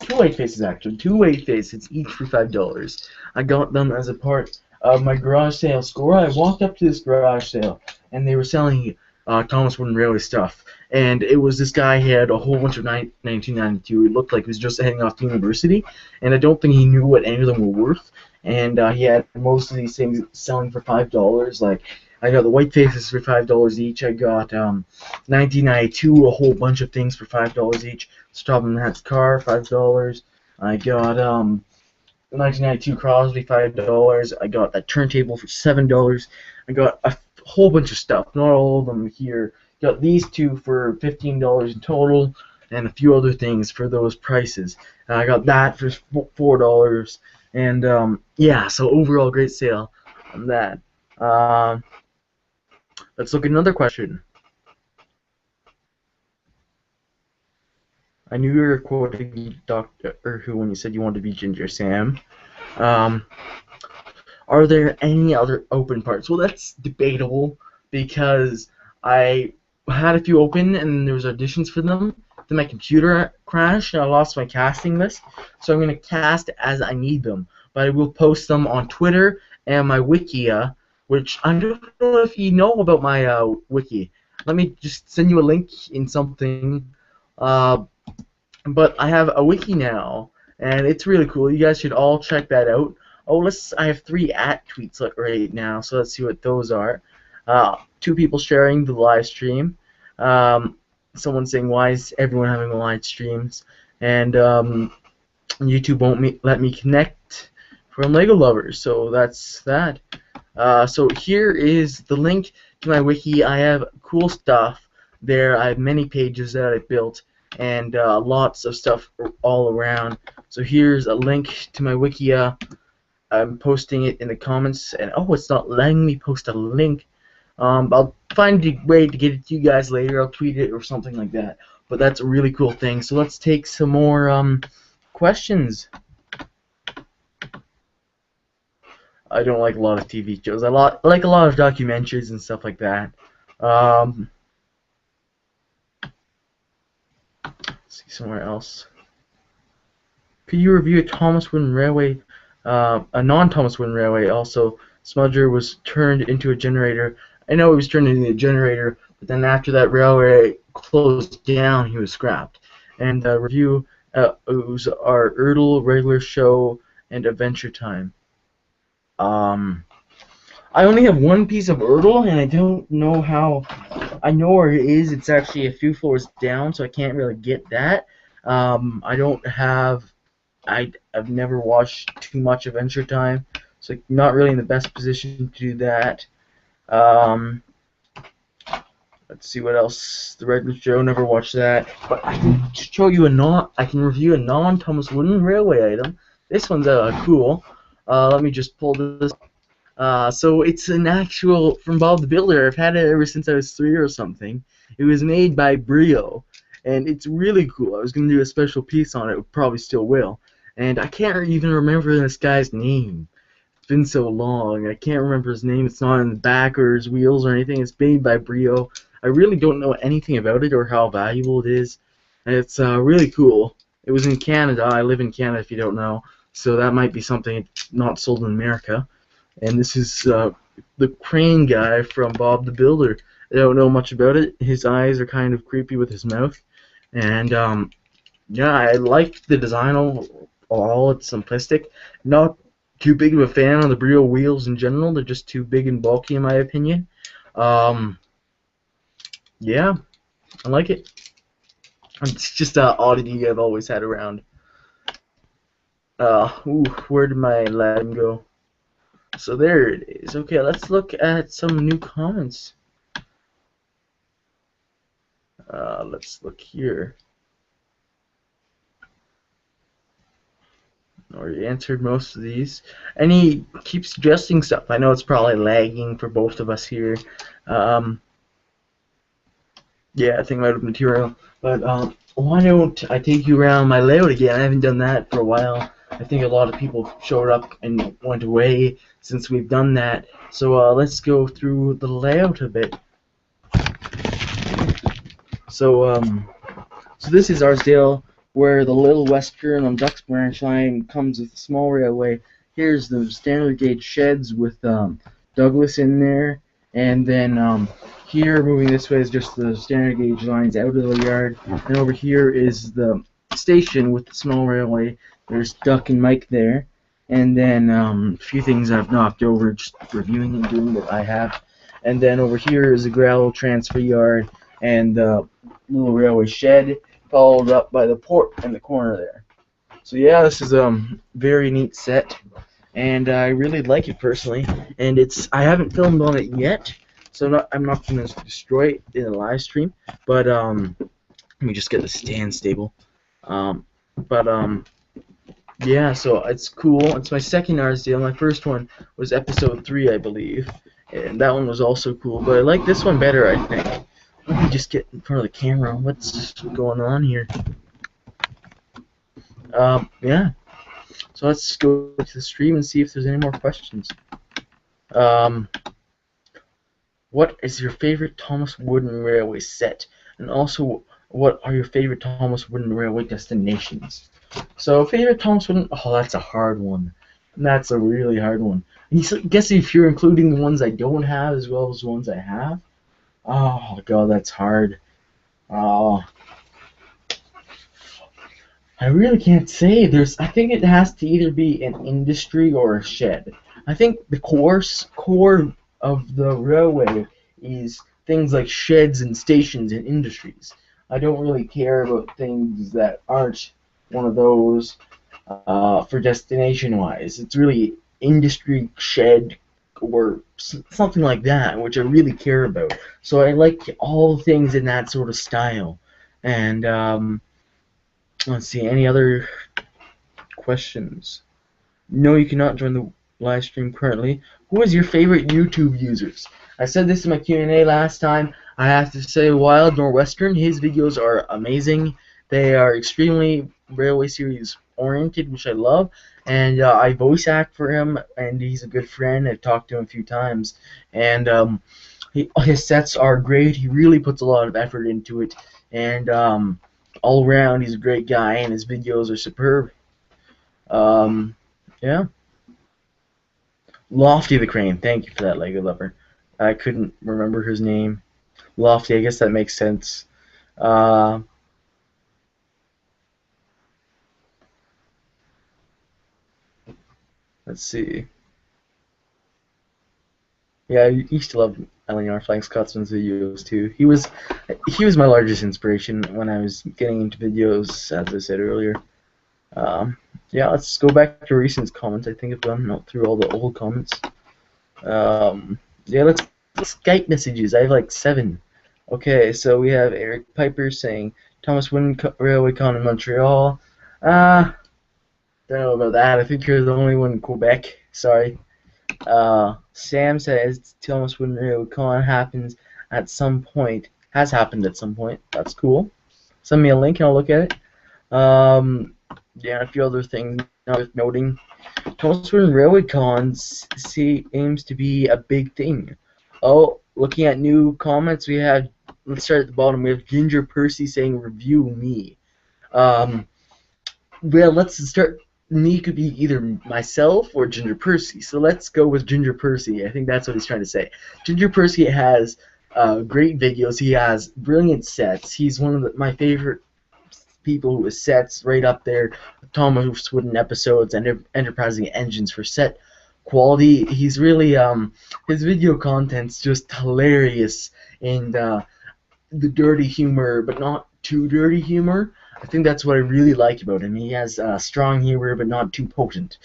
2 white faces, actually. 2 white faces, each for $5. I got them as a part of my garage sale score. I walked up to this garage sale, and they were selling Thomas Wooden Railway stuff. And it was this guy. He had a whole bunch of 1992. It looked like he was just heading off to university, and I don't think he knew what any of them were worth. And he had most of these things selling for $5. Like, I got the white faces for $5 each. I got 1992, a whole bunch of things for $5 each. Stop and Matt's car, $5. I got 1992 Crosby, $5. I got a turntable for $7. I got a whole bunch of stuff, not all of them here. Got these 2 for $15 in total, and a few other things for those prices. I got that for $4. And yeah, so overall great sale on that. Let's look at another question. I knew you were quoting Dr. Who when you said you wanted to be Ginger Sam. Are there any other open parts? Well, that's debatable, because I had a few open and there was auditions for them. Then my computer crashed and I lost my casting list. So I'm going to cast as I need them. But I will post them on Twitter and my Wikia, which I don't know if you know about my Wiki. Let me just send you a link in something. But I have a Wiki now, and it's really cool. You guys should all check that out. Oh, I have 3 @tweets right now, so let's see what those are. 2 people sharing the live stream. Someone saying, why is everyone having live streams? And YouTube won't let me connect from Lego Lovers, so that's that. So here is the link to my wiki. I have cool stuff there. I have many pages that I built, and lots of stuff all around. So here's a link to my Wikia. I'm posting it in the comments, and oh, it's not letting me post a link. I'll find a way to get it to you guys later. I'll tweet it or something like that. But that's a really cool thing. So let's take some more questions. I don't like a lot of TV shows. I like a lot of documentaries and stuff like that. see somewhere else. Could you review a Thomas Wooden Railway, a non-Thomas Wooden Railway? Also, Smudger was turned into a generator. I know he was turned into a generator, but then after that railway closed down, he was scrapped. And review was our Erdl, Regular Show, and Adventure Time. I only have one piece of Erdl, and I don't know how. I know where it is. It's actually a few floors down, so I can't really get that. I don't have. I've never watched too much Adventure Time, so not really in the best position to do that. Let's see what else. The Regular Show, never watched that. But I can show you I can review a non-Thomas Wooden Railway item. This one's cool. Let me just pull this. So it's an actual from Bob the Builder. I've had it ever since I was 3 or something. It was made by Brio, and it's really cool. I was gonna do a special piece on it. Probably still will. And I can't even remember this guy's name. It's been so long. I can't remember his name. It's not in the back or his wheels or anything. It's made by Brio. I really don't know anything about it or how valuable it is. And it's really cool. It was in Canada. I live in Canada, if you don't know. So that might be something not sold in America. And this is the crane guy from Bob the Builder. I don't know much about it. His eyes are kind of creepy with his mouth. And yeah, I like the design all. It's simplistic. Not too big of a fan of the Brio wheels in general. They're just too big and bulky in my opinion. Yeah, I like it. It's just an oddity I've always had around. Where did my Latin go? So there it is. Okay, let's look at some new comments. Let's look here. Already answered most of these. And he keeps suggesting stuff. I know it's probably lagging for both of us here. Yeah, I think I'm out of material. But why don't I take you around my layout again? I haven't done that for a while. I think a lot of people showed up and went away since we've done that. So let's go through the layout a bit. So this is Arsdale, where the Little Western on Ducks Branch line comes with a small railway. Here's the standard gauge sheds with Douglas in there, and then here, moving this way, is just the standard gauge lines out of the yard, and over here is the station with the small railway. There's Duck and Mike there, and then a few things I've knocked over, just reviewing and doing what I have. And then over here is a gravel transfer yard and the little railway shed, followed up by the port in the corner there. So yeah, this is a very neat set, and I really like it personally. And I haven't filmed on it yet, so I'm not going to destroy it in a live stream. But let me just get the stand stable. Yeah, so it's cool. It's my second Arsdale. My first one was episode 3, I believe, and that one was also cool. But I like this one better, I think. Let me just get in front of the camera. What's going on here? Yeah. So let's go to the stream and see if there's any more questions. What is your favorite Thomas Wooden Railway set? And also, what are your favorite Thomas Wooden Railway destinations? So, favorite Thomas Wooden... Oh, that's a hard one. That's a really hard one. I guess if you're including the ones I don't have as well as the ones I have. Oh, God, that's hard. I really can't say. I think it has to either be an industry or a shed. I think the core of the railway is things like sheds and stations and industries. I don't really care about things that aren't one of those for destination-wise. It's really industry, shed, or something like that, which I really care about. So I like all things in that sort of style. And let's see, any other questions? No, you cannot join the live stream currently. Who is your favorite YouTube users? I said this in my Q&A last time. I have to say Wild Northwestern. His videos are amazing. They are extremely Railway Series oriented, which I love. And I voice act for him, and he's a good friend. I've talked to him a few times. And his sets are great. He really puts a lot of effort into it. And all around, he's a great guy, and his videos are superb. Um, yeah. Lofty the Crane. Thank you for that, Lego Lover. I couldn't remember his name. Lofty, I guess that makes sense. Uh, let's see. Yeah, I used to love Eleanor Flank Scotsman's videos too. He was my largest inspiration when I was getting into videos, as I said earlier. Um, yeah, let's go back to recent comments. I think I've gone through all the old comments. Yeah, let's Skype messages. I have like 7. Okay, so we have Eric Piper saying Thomas Wynn Railway Con in Montreal. Don't know about that. I think you're the only one in Quebec. Sorry. Sam says Thomas Wynn Railway Con has happened at some point. That's cool. Send me a link and I'll look at it. Yeah, a few other things worth noting. Thomas Wynn Railway Con aims to be a big thing. Oh, looking at new comments, let's start at the bottom. We have Ginger Percy saying, "Review me." Well, let's start. Me could be either myself or Ginger Percy. So let's go with Ginger Percy. I think that's what he's trying to say. Ginger Percy has great videos. He has brilliant sets. He's one of my favorite people with sets, right up there. Thomas Wooden episodes and enterprising engines for set quality. He's really his video content's just hilarious, and the dirty humor, but not too dirty humor. I think that's what I really like about him. He has strong humor, but not too potent,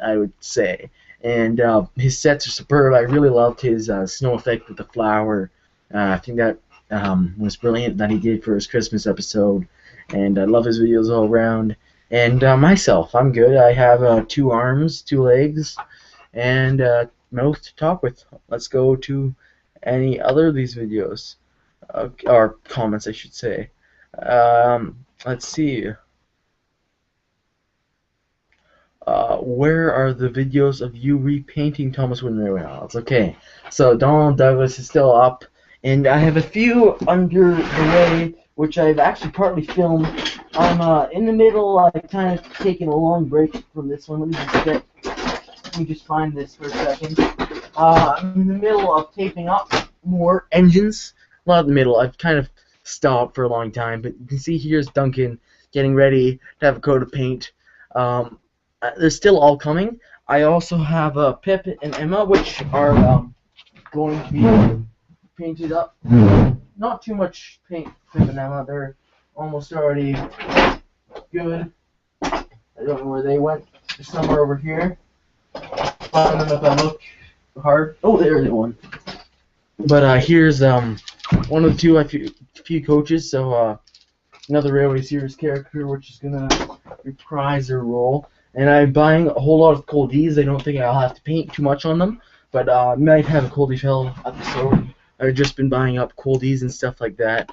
I would say. And his sets are superb. I really loved his snow effect with the flower. I think that was brilliant that he did for his Christmas episode. And I love his videos all around. And myself, I'm good. I have 2 arms, 2 legs, and mouth to talk with. Let's go to any other of these videos. Or comments, I should say. Let's see. Where are the videos of you repainting Thomas Wooden Railway Isles? Okay, so Donald Douglas is still up, and I have a few under the way, which I've actually partly filmed. I'm in the middle. I've kind of taken a long break from this one. Let me just find this for a second. I'm in the middle of taping up more engines. Not in the middle. I've kind of stopped for a long time, but you can see here's Duncan getting ready to have a coat of paint. They're still all coming. I also have Pip and Emma, which are going to be painted up. Not too much paint, Pip and Emma. They're almost already good. I don't know where they went. They're somewhere over here. Find them if I look hard. Oh, there's one. But here's one of the 2 few coaches. So another Railway Series character, which is gonna reprise their role. And I'm buying a whole lot of Coldies. I don't think I'll have to paint too much on them, but I might have a Coldie Fell episode. I've just been buying up Coldies and stuff like that.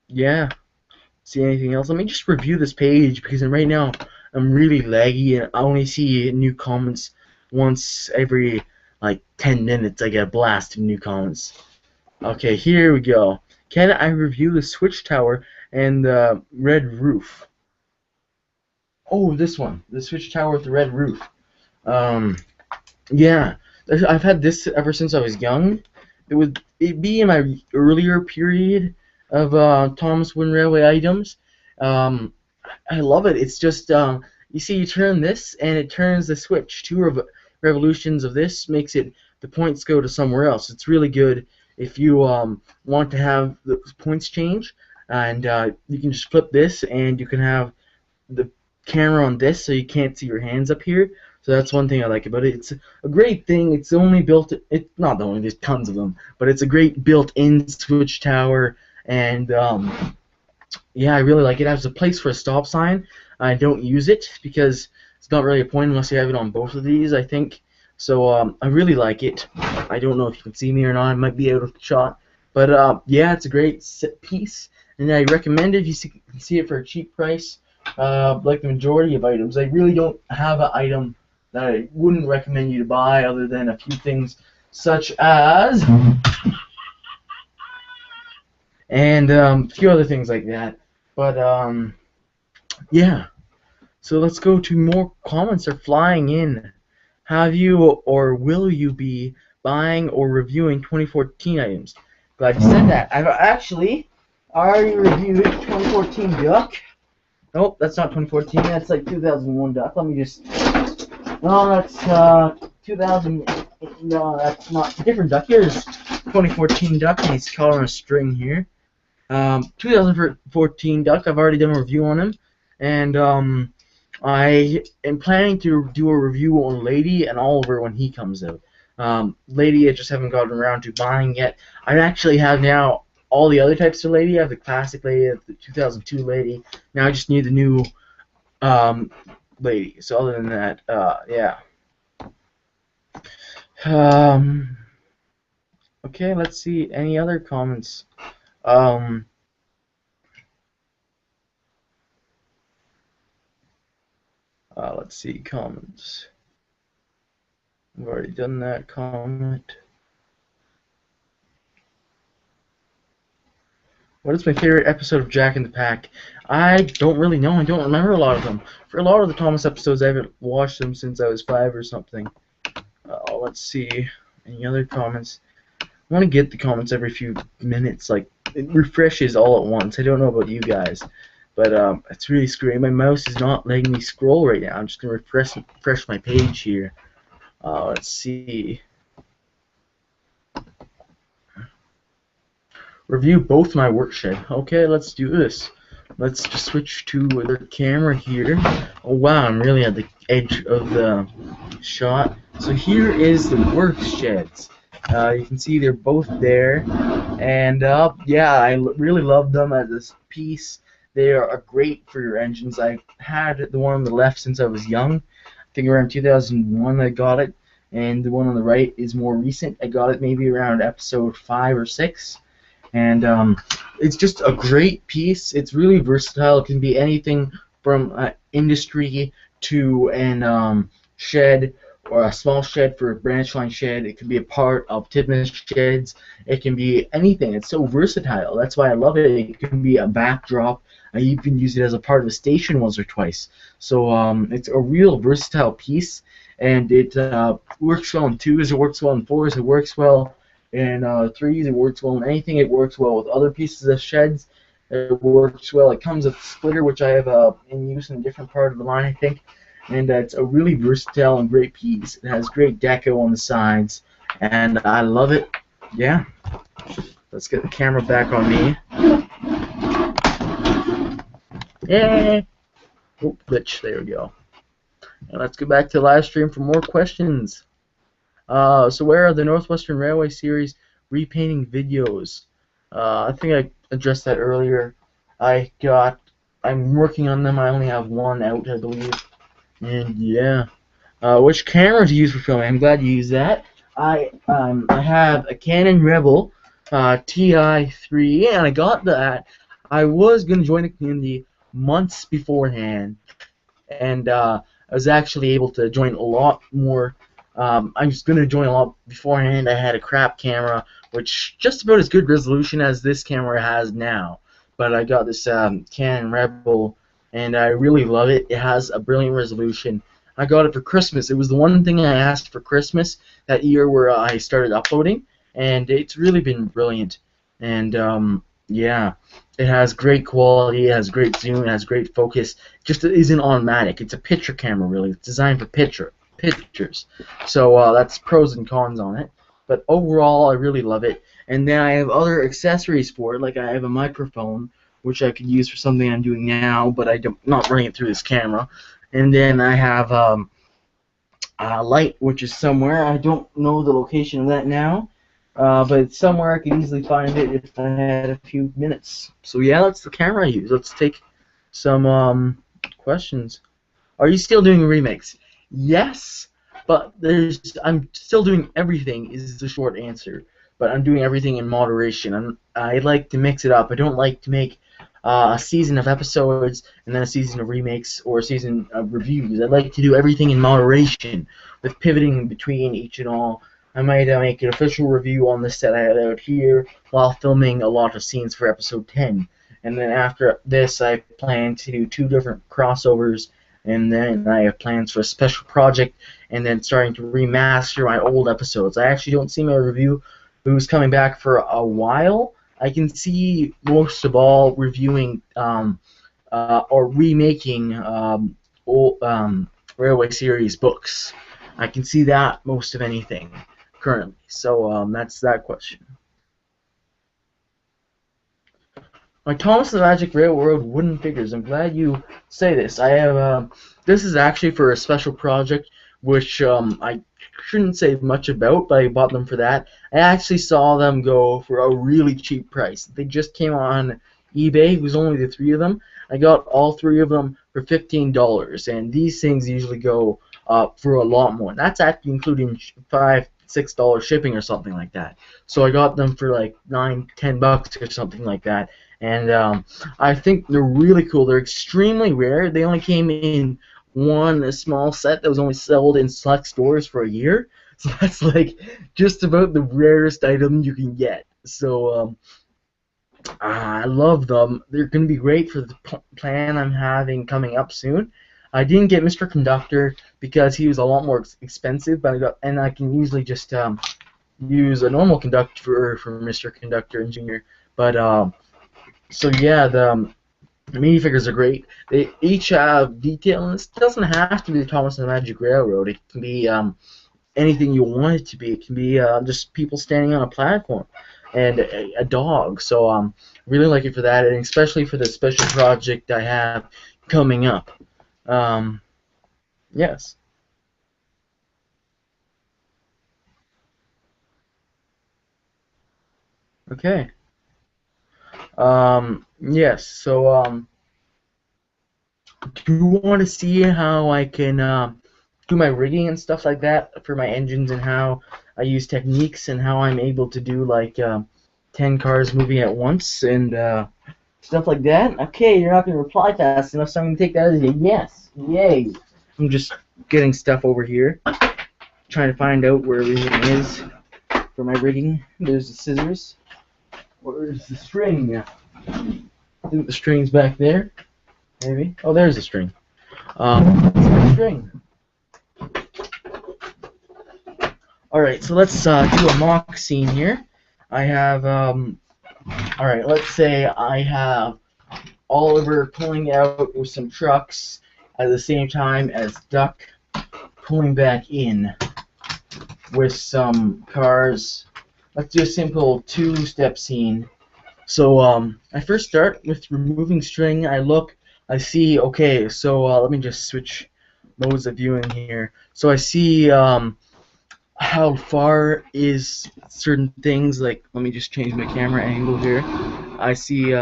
Yeah. See anything else? Let me just review this page, because right now I'm really laggy and I only see new comments once every like 10 minutes. I get a blast of new comments. Okay, here we go. Can I review the switch tower and the red roof? Oh, this one, the switch tower with the red roof. Yeah, I've had this ever since I was young. It'd be in my earlier period of Thomas Wooden Railway items. I love it. It's just you see, you turn this and it turns the switch. 2 revolutions of this makes it the points go to somewhere else. It's really good if you want to have the points change, and you can just flip this and you can have the camera on this so you can't see your hands up here. So that's one thing I like about it. It's a great thing. It's only built. It's not the only. There's tons of them, but it's a great built-in switch tower, and yeah, I really like it. It has a place for a stop sign. I don't use it because it's not really a point unless you have it on both of these, I think. So I really like it. I don't know if you can see me or not. I might be out of shot, but yeah, it's a great piece, and I recommend it if you can see it for a cheap price. Like the majority of items, I really don't have an item that I wouldn't recommend you to buy, other than a few things such as, and a few other things like that. But yeah. So let's go to more comments are flying in. Have you or will you be buying or reviewing 2014 items? Glad you said that. I've actually already reviewed 2014 Duck. Nope, that's not 2014. That's like 2001 Duck. Let me just. No, that's 2000. No, that's not different Duck. Here's 2014 Duck, and he's caught on a string here. 2014 Duck. I've already done a review on him, and I am planning to do a review on Lady and Oliver when he comes out. Lady, I just haven't gotten around to buying yet. I actually have now all the other types of Lady. I have the classic Lady, I have the 2002 Lady. Now I just need the new Lady. So other than that, yeah. Okay, let's see. Any other comments? Let's see, comments. I've already done that comment. What is my favorite episode of Jack in the Pack? I don't really know. I don't remember a lot of them. For a lot of the Thomas episodes, I haven't watched them since I was 5 or something. Let's see. Any other comments? I want to get the comments every few minutes. Like, it refreshes all at once. I don't know about you guys. But it's really screwing. My mouse is not letting me scroll right now. I'm just going to refresh my page here. Let's see. Review both my work shed. Okay, let's do this. Let's just switch to the camera here. Oh wow, I'm really at the edge of the shot. So here is the work sheds. You can see they're both there. And yeah, I really love them as a piece. They are great for your engines. I've had the one on the left since I was young. I think around 2001 I got it. And the one on the right is more recent. I got it maybe around episode 5 or 6. And it's just a great piece. It's really versatile. It can be anything from industry to an shed, or a small shed for a branch line shed. It can be a part of Tipman's sheds. It can be anything. It's so versatile. That's why I love it. It can be a backdrop. You can use it as a part of a station once or twice. So it's a real versatile piece, and it works well in 2s. It works well in 4s. It works well in 3s. It works well in anything. It works well with other pieces of sheds. It works well. It comes with a splitter, which I have in use in a different part of the line, I think. And it's a really versatile and great piece. It has great deco on the sides, and I love it. Yeah. Let's get the camera back on me. Yeah. Oh, glitch. There we go. And let's go back to the live stream for more questions. So where are the Northwestern Railway series repainting videos? I think I addressed that earlier. I'm working on them. I only have one out, I believe. And yeah. Which camera to use for filming? I'm glad you used that. I have a Canon Rebel TI3, and I got that. I was going to join the community months beforehand, and I was actually able to join a lot more. I was going to join a lot beforehand. I had a crap camera, which just about as good resolution as this camera has now. But I got this Canon Rebel, and I really love it. It has a brilliant resolution. I got it for Christmas. It was the one thing I asked for Christmas that year where I started uploading, and it's really been brilliant. And yeah, it has great quality, it has great zoom, it has great focus. It just isn't automatic. It's a picture camera, really. It's designed for pictures. So that's pros and cons on it. But overall, I really love it. And then I have other accessories for it, like I have a microphone, which I could use for something I'm doing now, but I'm not running it through this camera. And then I have a light, which is somewhere. I don't know the location of that now, but it's somewhere. I could easily find it if I had a few minutes. So yeah, that's the camera I use. Let's take some questions. Are you still doing remakes? Yes, but I'm still doing everything is the short answer. But I'm doing everything in moderation. I like to mix it up. I don't like to make a season of episodes and then a season of remakes or a season of reviews. I like to do everything in moderation with pivoting between each and all. I might make an official review on the set I had out here while filming a lot of scenes for episode 10. and then after this I plan to do 2 different crossovers, and then I have plans for a special project, and then starting to remaster my old episodes. I actually don't see my review who's coming back for a while. I can see most of all reviewing or remaking old Railway series books. I can see that most of anything currently. So that's that question. My Thomas the Magic Railroad wooden figures. I'm glad you say this. I have this is actually for a special project, which I shouldn't say much about, but I bought them for that. I actually saw them go for a really cheap price. They just came on eBay. It was only the 3 of them. I got all 3 of them for $15, and these things usually go for a lot more. That's actually including $5, $6 shipping or something like that. So I got them for like $9, $10 or something like that. And I think they're really cool. They're extremely rare. They only came in one small set that was only sold in select stores for a year. So that's like just about the rarest item you can get. So I love them. They're going to be great for the plan I'm having coming up soon. I didn't get Mr. Conductor because he was a lot more expensive, but I can usually just use a normal conductor for Mr. Conductor and Junior. But so yeah, the minifigures are great. They each have detail, and this doesn't have to be the Thomas and the Magic Railroad. It can be anything you want it to be. It can be just people standing on a platform and a dog. So really like it for that, and especially for the special project I have coming up. Yes. Okay. Yes. So do you want to see how I can do my rigging and stuff like that for my engines, and how I use techniques, and how I'm able to do like 10 cars moving at once and stuff like that? Okay, you're not going to reply fast enough, so I'm going to take that as a yes. Yay. I'm just getting stuff over here, trying to find out where everything is for my rigging. There's the scissors. Where's the string? I think the string's back there. Maybe. Oh, there's the string. That's my string. Alright, so let's do a mock scene here. I have, alright, let's say I have Oliver pulling out with some trucks at the same time as Duck pulling back in with some cars. Let's do a simple 2-step scene. So I first start with removing string. I see, okay, so let me just switch modes of viewing here. So I see how far is certain things, like, let me just change my camera angle here. I see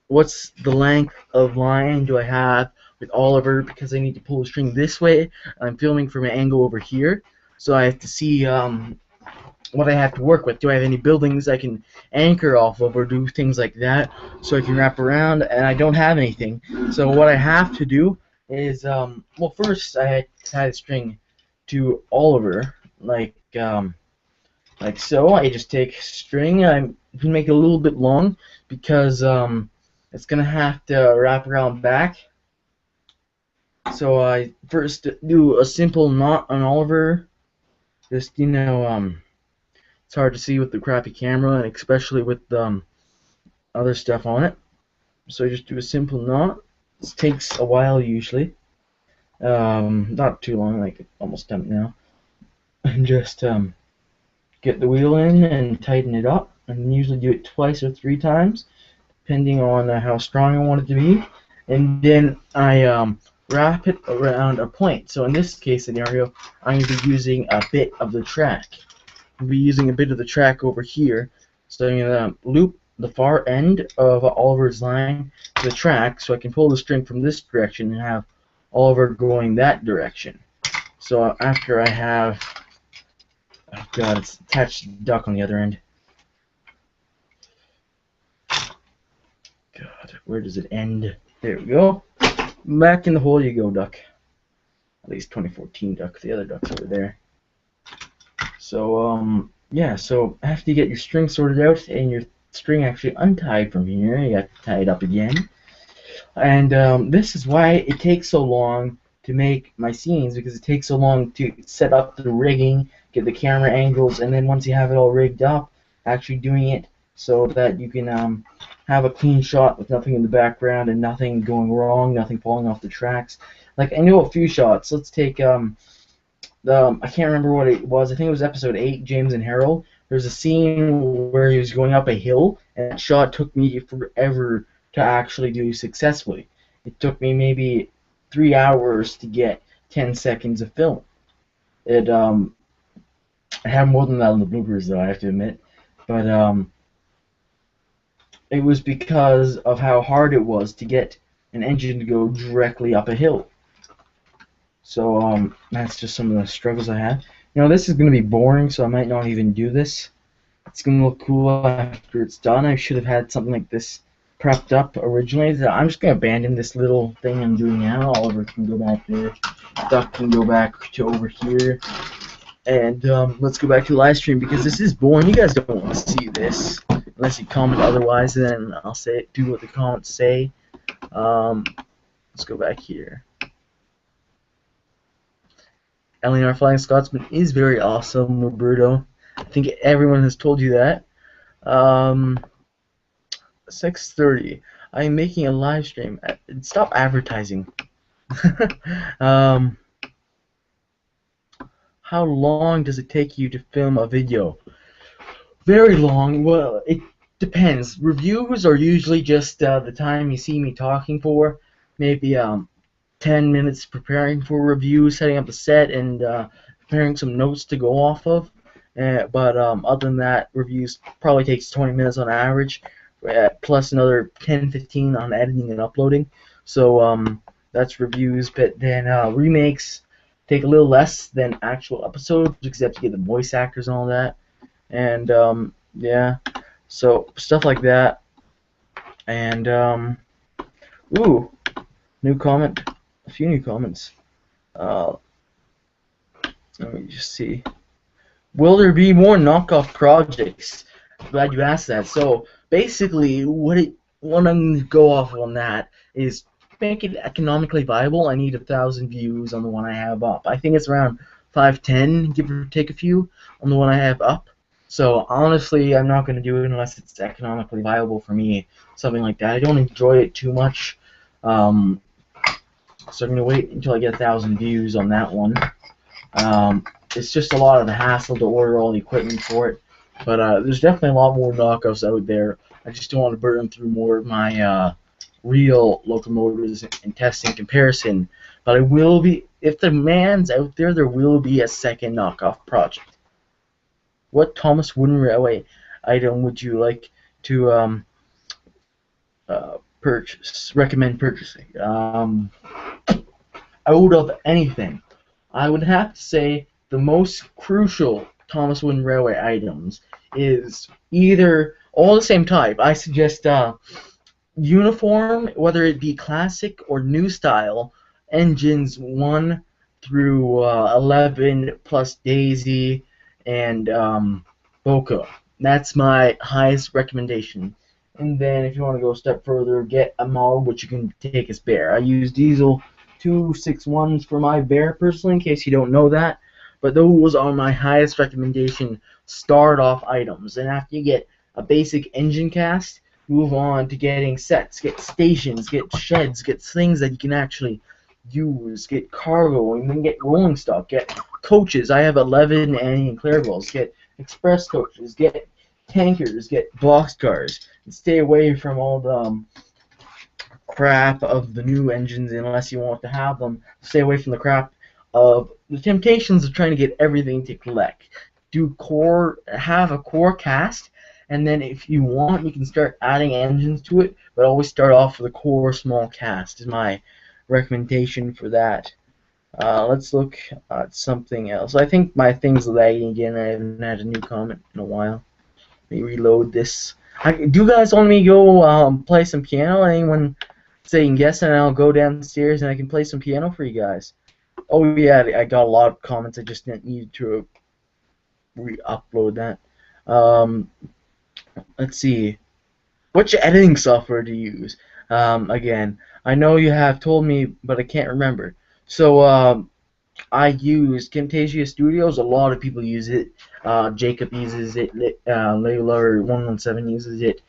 what's the length of line do I have with Oliver, because I need to pull the string this way. I'm filming from an angle over here, so I have to see what I have to work with. Do I have any buildings I can anchor off of, or do things like that, so I can wrap around? And I don't have anything. So what I have to do is, well, first I had to tie the string to Oliver, like so. I just take string. I can make it a little bit long because it's gonna have to wrap around back. So I first do a simple knot on Oliver. Just, you know, it's hard to see with the crappy camera, and especially with other stuff on it. So I just do a simple knot. This takes a while usually. Not too long, like almost done now. And just get the wheel in and tighten it up. And usually do it twice or 3 times, depending on how strong I want it to be. And then I wrap it around a point. So in this case scenario, I'm going to be using a bit of the track. I'll be using a bit of the track over here. So I'm going to loop the far end of Oliver's line to the track, so I can pull the string from this direction and have Oliver going that direction. So after I have, oh god, it's attached to the duck on the other end. God, where does it end? There we go. Back in the hole you go, duck. At least 2014 duck. The other duck's over there. So yeah, so after you get your string sorted out and your string actually untied from here. You have to tie it up again. And this is why it takes so long to make my scenes, because it takes so long to set up the rigging, get the camera angles, and then once you have it all rigged up, actually doing it so that you can have a clean shot with nothing in the background and nothing going wrong, nothing falling off the tracks. Like, I know a few shots. Let's take I can't remember what it was. I think it was episode 8, James and Harold. There's a scene where he was going up a hill, and that shot took me forever to actually do successfully. It took me maybe 3 hours to get 10 seconds of film. It I have more than that on the bloopers, though, I have to admit. But it was because of how hard it was to get an engine to go directly up a hill. So that's just some of the struggles I had. This is going to be boring, so I might not even do this. It's going to look cool after it's done. I should have had something like this prepped up originally. So I'm just going to abandon this little thing I'm doing now. Oliver can go back there. Duck can go back to over here. And let's go back to the live stream, because this is boring. You guys don't want to see this unless you comment otherwise, and then I'll do what the comments say. Let's go back here. Eleanor Flying Scotsman is very awesome, Roberto. I think everyone has told you that. 6:30. I am making a live stream. Stop advertising. How long does it take you to film a video? Very long. Well, it depends. Reviews are usually just the time you see me talking for. Maybe 10 minutes preparing for review, setting up the set, and preparing some notes to go off of. But other than that, reviews probably takes 20 minutes on average, plus another 10-15 on editing and uploading. So that's reviews. But then remakes take a little less than actual episodes, because you have to get the voice actors and all that. And yeah, so stuff like that. And ooh, new comment. A few new comments. Let me just see. Will there be more knockoff projects? Glad you asked that. So basically, what I'm going to go off on that is make it economically viable. I need 1,000 views on the one I have up. I think it's around 510, give or take a few, on the one I have up. So honestly, I'm not going to do it unless it's economically viable for me. Something like that. I don't enjoy it too much. So I'm going to wait until I get 1,000 views on that one. It's just a lot of the hassle to order all the equipment for it. But there's definitely a lot more knockoffs out there. I just don't want to burn through more of my real locomotives and testing comparison. But I will be, if the demand's out there, there will be a second knockoff project. What Thomas Wooden Railway item would you like to recommend purchasing? Out of anything, I would have to say the most crucial Thomas Wooden Railway items is either all the same type. I suggest uniform, whether it be classic or new style, engines 1 through 11 plus Daisy and Boca. That's my highest recommendation. And then if you want to go a step further, get a model which you can take as bare. I use diesel 261s for my bear personally, in case you don't know that. But those are my highest recommendation start off items. And after you get a basic engine cast, move on to getting sets, get stations, get sheds, get things that you can actually use, get cargo, and then get rolling stock, get coaches. I have 11 Annie and Clarabells. Get express coaches, get tankers, get boxcars, and stay away from all the crap of the new engines unless you want to have them. Stay away from the crap of the temptations of trying to get everything to collect. Have a core cast, and then if you want, you can start adding engines to it, but always start off with a core small cast is my recommendation for that. Let's look at something else. I think my thing's lagging again. I haven't had a new comment in a while. Let me reload this. Do you guys want me to go play some piano? Anyone saying yes, and I'll go downstairs and I can play some piano for you guys. Oh yeah, I got a lot of comments. I just didn't need to re-upload that. Let's see. Which editing software do you use? Again, I know you have told me, but I can't remember. So I use Camtasia Studios. A lot of people use it. Jacob uses it. Layla or 117 uses it.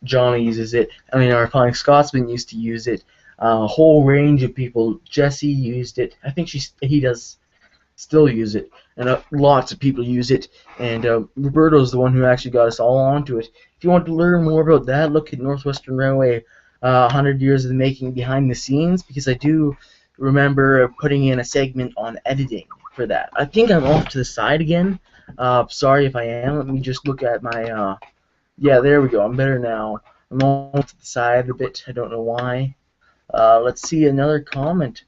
Johnny uses it. I mean, our Flying Scotsman used to use it. A whole range of people. Jesse used it. I think he does still use it, and lots of people use it. And Roberto's the one who actually got us all onto it. If you want to learn more about that, look at Northwestern Railway, 100 Years of the Making behind the scenes, because I do remember putting in a segment on editing for that. I think I'm off to the side again. Sorry if I am. Let me just look at my. Yeah, there we go. I'm better now. I'm off to the side a bit. I don't know why. Let's see another comment.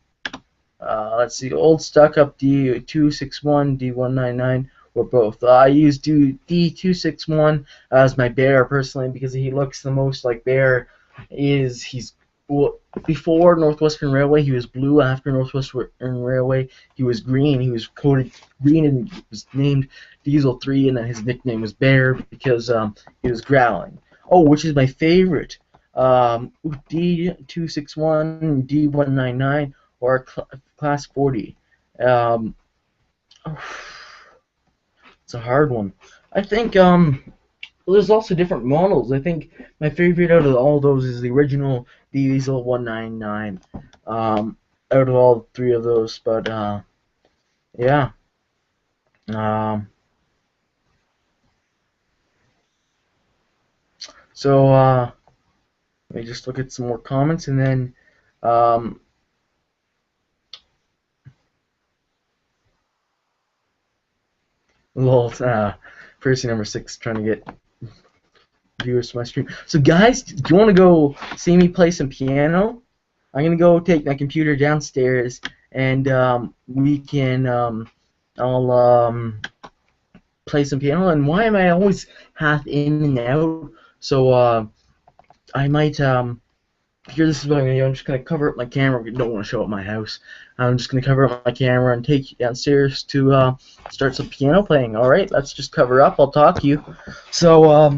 Let's see, old stuck up D261, D199, or both. I use D261 as my bear personally because he looks the most like bear. Well, before Northwestern Railway he was blue. After Northwestern Railway he was green. He was coated green and he was named Diesel 3, and then his nickname was Bear because he was growling. Oh, which is my favorite. D261, D199, or Class 40. It's a hard one. I think well, there's also different models. I think my favorite out of all those is the original Diesel 199. Out of all three of those, but yeah. So let me just look at some more comments, and then person number 6 trying to get viewers to my stream. So guys, do you want to go see me play some piano? I'm gonna go take my computer downstairs, and we can I'll play some piano. And why am I always half in and out? So I might here, this is what I'm going to do. I'm just going to cover up my camera. I don't want to show up my house. I'm just going to cover up my camera and take you downstairs to start some piano playing. Alright, let's just cover up. I'll talk to you. So,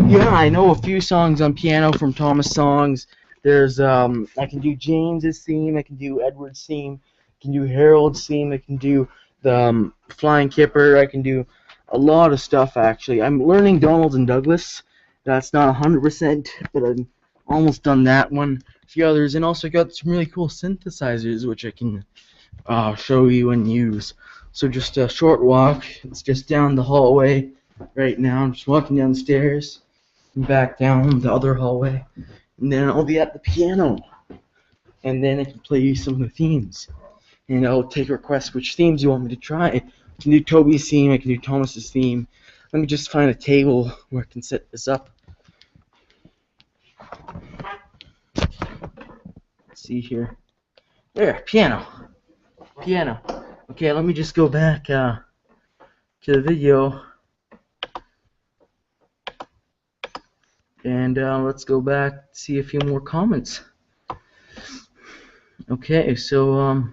yeah, I know a few songs on piano from Thomas Songs. There's, I can do James's theme. I can do Edward's theme. I can do Harold's theme. I can do the Flying Kipper. I can do a lot of stuff, actually. I'm learning Donald and Douglas. That's not 100%, but I'm almost done that one. A few others, and also got some really cool synthesizers which I can show you and use. So just a short walk. It's just down the hallway right now. I'm just walking down the stairs and back down the other hallway, and then I'll be at the piano, and then I can play you some of the themes, and I'll take requests which themes you want me to try. I can do Toby's theme. I can do Thomas's theme. Let me just find a table where I can set this up. Let's see here. There, piano. Okay, let me just go back to the video, and let's go back see a few more comments. Okay, so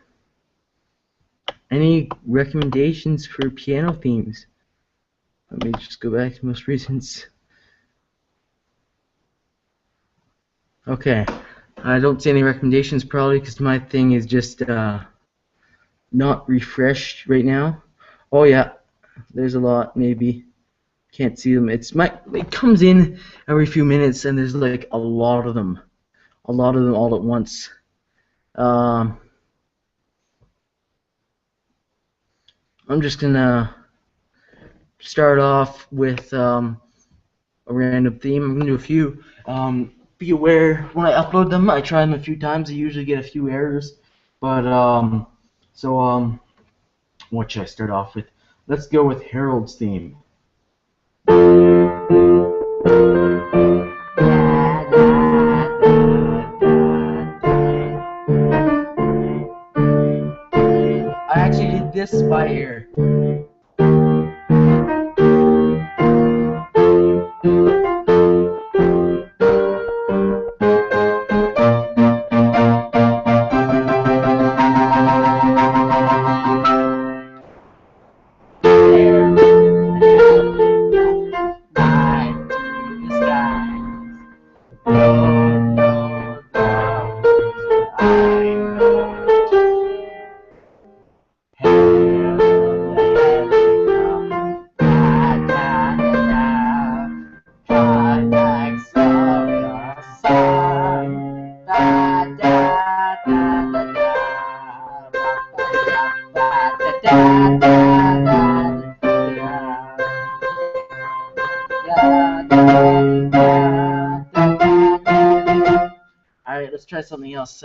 any recommendations for piano themes? Let me just go back to most recent. Okay, I don't see any recommendations, probably because my thing is just not refreshed right now. Oh yeah, there's a lot. Maybe can't see them. It comes in every few minutes, and there's like a lot of them all at once. I'm just gonna start off with a random theme. I'm gonna do a few. Be aware when I upload them, I try them a few times. I usually get a few errors, but what should I start off with? Let's go with Harold's theme. I actually did this by ear. try something else.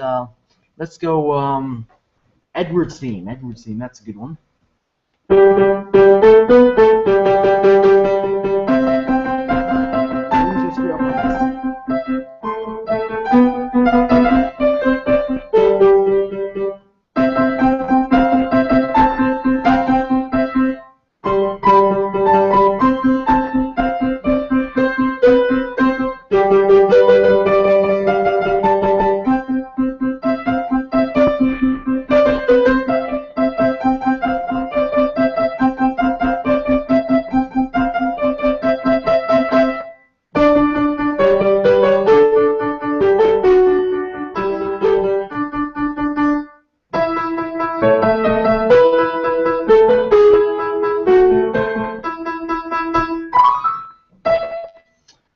Let's go Edward's theme. Edward's theme. That's a good one.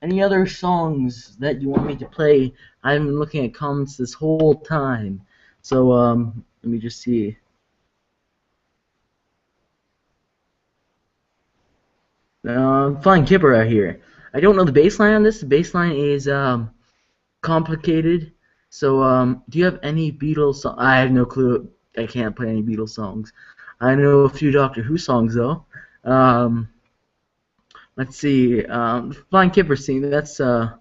Any other songs that you want me to play? I've been looking at comments this whole time. So, let me just see. Flying Kipper out here. I don't know the bass line on this. The bass line is complicated. So, do you have any Beatles songs? I have no clue. I can't play any Beatles songs. I know a few Doctor Who songs though. Let's see. Flying Kipper scene. That's a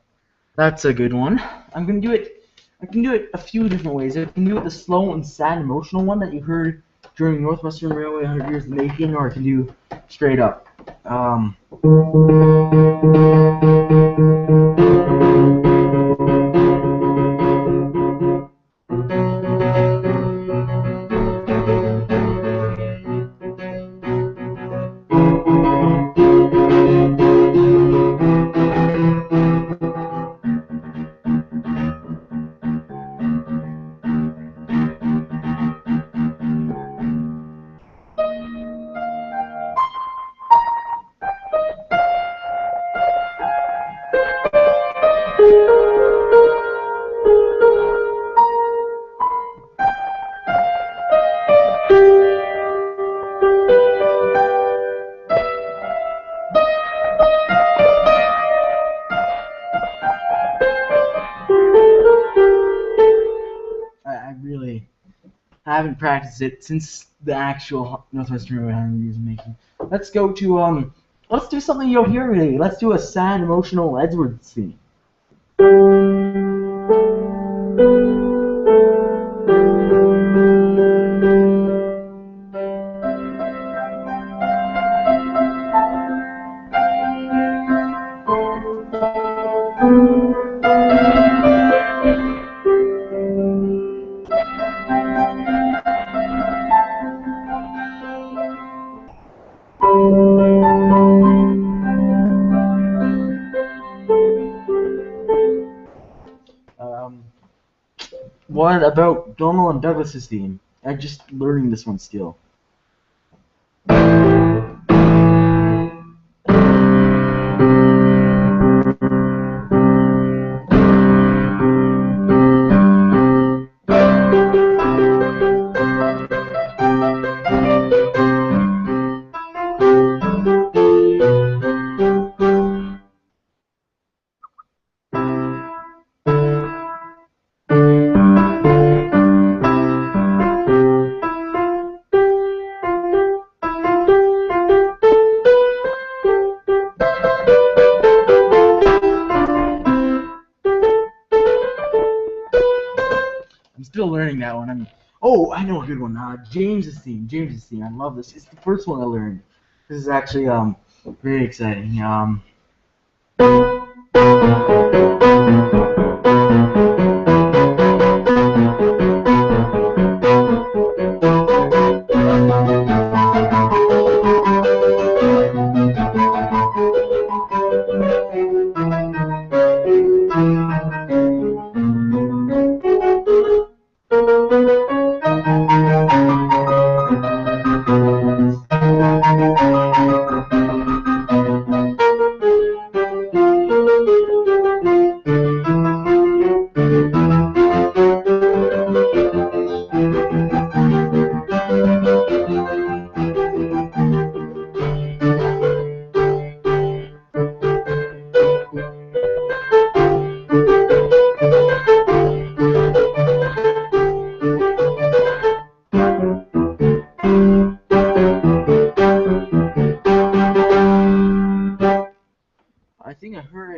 good one. I'm gonna do it. I can do it a few different ways. I can do it the slow and sad, emotional one that you heard during Northwestern Railway 100 Years in the Making, or I can do straight up. I haven't practiced it since the actual Northwestern Railway 100 Years in the Making. Let's go to let's do something you'll hear today. Let's do a sad, emotional Edwards theme. What about Donald and Douglas's theme? I'm just learning this one still. I'm still learning that one. Oh, I know a good one. James's theme. James's theme. I love this. It's the first one I learned. This is actually very exciting.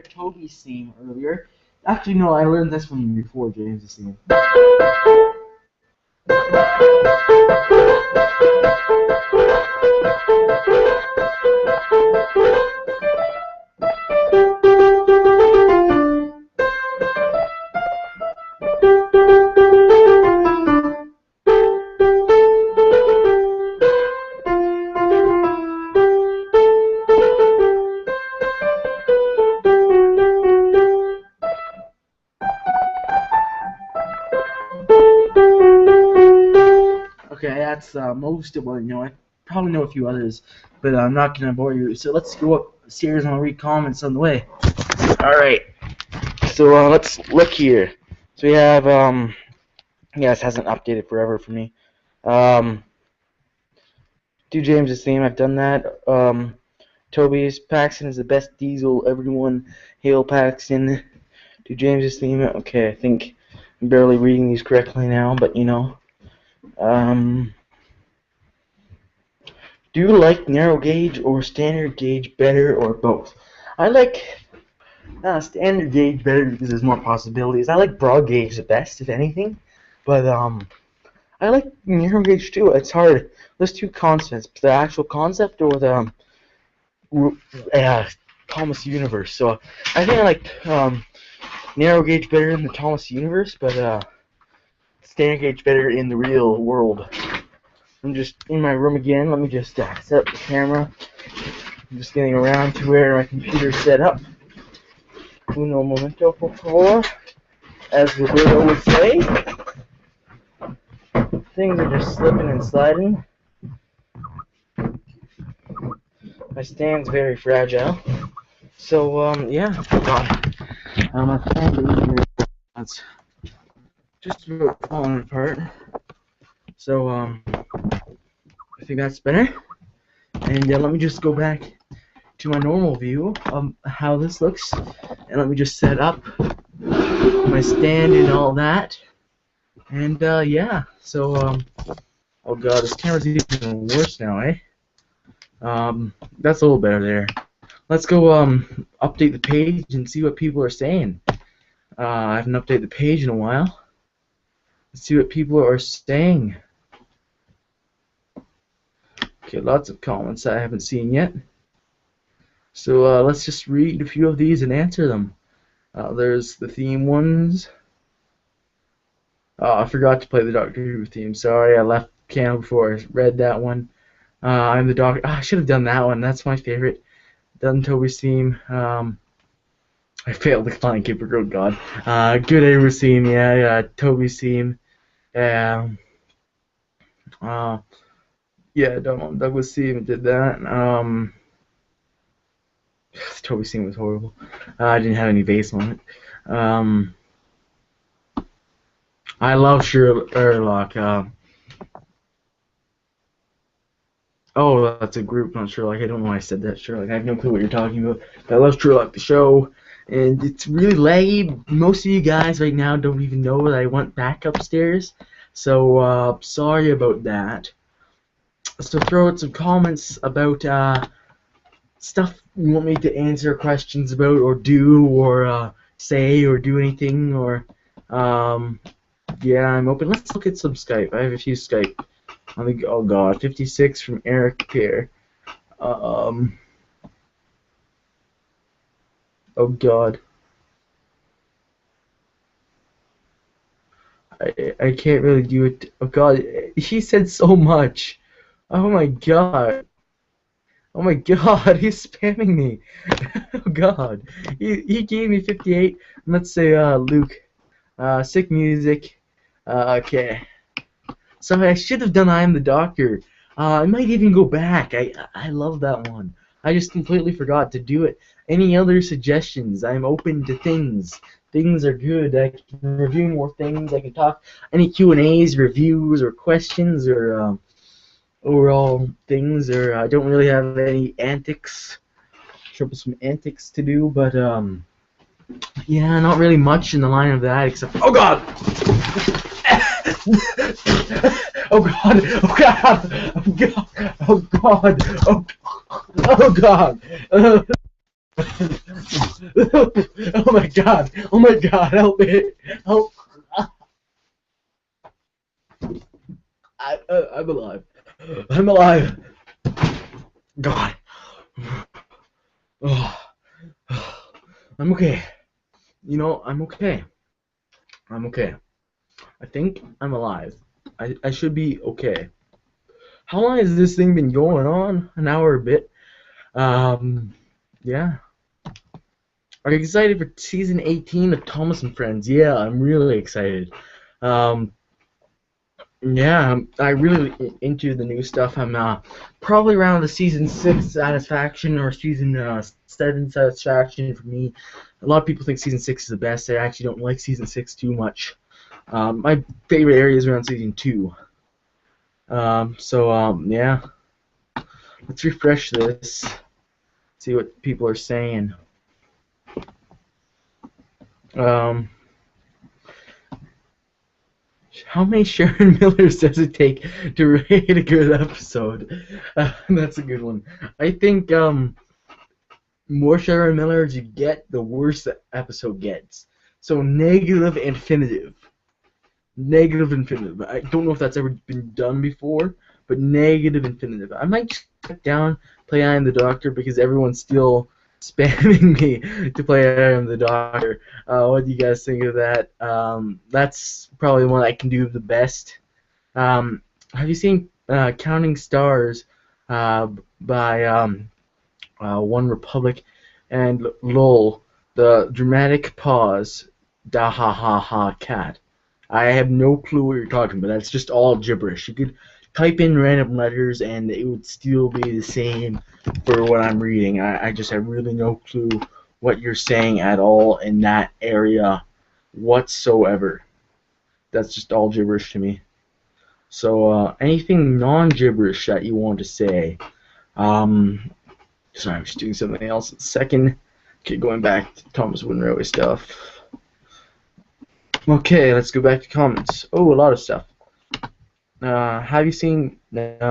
Toby's theme earlier. Actually, no, I learned this from before James's theme. Okay, that's most of what I know. I probably know a few others, but I'm not going to bore you. So let's go upstairs and I'll read comments on the way. Alright, so let's look here. So we have, yeah, this hasn't updated forever for me. Do James's theme, I've done that. Toby's, Paxton is the best diesel, everyone hail Paxton. Do James's theme, okay, I think I'm barely reading these correctly now, but you know. Do you like narrow gauge or standard gauge better, or both? I like standard gauge better because there's more possibilities. I like broad gauge the best, if anything, but I like narrow gauge too. It's hard. There's two concepts: the actual concept or the Thomas universe. So I think I like narrow gauge better in the Thomas universe, but standard gauge better in the real world. I'm just in my room again. Let me just set up the camera. I'm just getting around to where my computer's set up. Uno momento, por favor. As Roberto would say. Things are just slipping and sliding. My stand's very fragile. So, yeah. My stand that's just about falling apart. So, I think that's better. And let me just go back to my normal view of how this looks. And let me just set up my stand and all that. And, yeah. So, oh god, this camera's even worse now, eh? That's a little better there. Let's go, update the page and see what people are saying. I haven't updated the page in a while. Let's see what people are saying. Okay, lots of comments I haven't seen yet. So let's just read a few of these and answer them. There's the theme ones. Oh, I forgot to play the Doctor Who theme. Sorry, I left Canada before I read that one. I'm the Doctor. Oh, I should have done that one. That's my favorite. Done Toby's theme. I failed the Flying Keeper. Oh God. Good Edward's theme. Yeah. Toby's theme. Yeah, Douglas theme did that. Toby's theme was horrible. I didn't have any bass on it. I love Sherlock. Oh, that's a group, not Sherlock. I don't know why I said that. Sherlock. I have no clue what you're talking about. But I love Sherlock the show, and it's really laggy. Most of you guys right now don't even know that I went back upstairs. So sorry about that. So throw out some comments about stuff you want me to answer questions about, or do, or say, or do anything, or yeah, I'm open. Let's look at some Skype. I have a few Skype. Oh god, 56 from Eric here. Oh god. I can't really do it. Oh god, he said so much. Oh my god. Oh my god, he's spamming me. Oh god. He gave me 58. Let's say Luke. Sick music. Okay. So I should have done I Am the Doctor. I might even go back. I love that one. I just completely forgot to do it. Any other suggestions? I'm open to things. Things are good. I can review more things. I can talk any Q&As, reviews, or questions, or overall things. Or I don't really have any antics. Some antics to do, but yeah, not really much in the line of that except. Oh God! Oh God! Oh God! Oh God! Oh God! Oh God! Oh my god! Oh my god! Help me! Help! I'm alive. I'm alive. God. Oh, I'm okay. You know, I'm okay. I'm okay. I think I'm alive. I should be okay. How long has this thing been going on? An hour a bit. Yeah. Are you excited for season 18 of Thomas and Friends? Yeah, I'm really excited. Um, yeah, I really into the new stuff. I'm probably around the season 6 satisfaction or season 7 satisfaction for me. A lot of people think season 6 is the best. I actually don't like season 6 too much. My favorite area is around season 2. Yeah. Let's refresh this. See what people are saying. How many Sharon Millers does it take to rate a good episode? That's a good one. I think more Sharon Millers you get, the worse the episode gets. So negative infinitive. Negative infinitive. I don't know if that's ever been done before, but negative infinitive. I might just cut down, play I Am the Doctor, because everyone's still spamming me to play I Am the Doctor. What do you guys think of that? That's probably the one I can do the best. Have you seen Counting Stars by One Republic and LOL, the dramatic pause, da ha ha ha cat? I have no clue what you're talking about. That's just all gibberish. You could type in random letters and it would still be the same for what I'm reading. I just have really no clue what you're saying at all in that area whatsoever. That's just all gibberish to me. So anything non-gibberish that you want to say. Sorry, I'm just doing something else in a second. Okay, going back to Thomas Winrow stuff. Okay, let's go back to comments. Oh, a lot of stuff. Have you seen okay,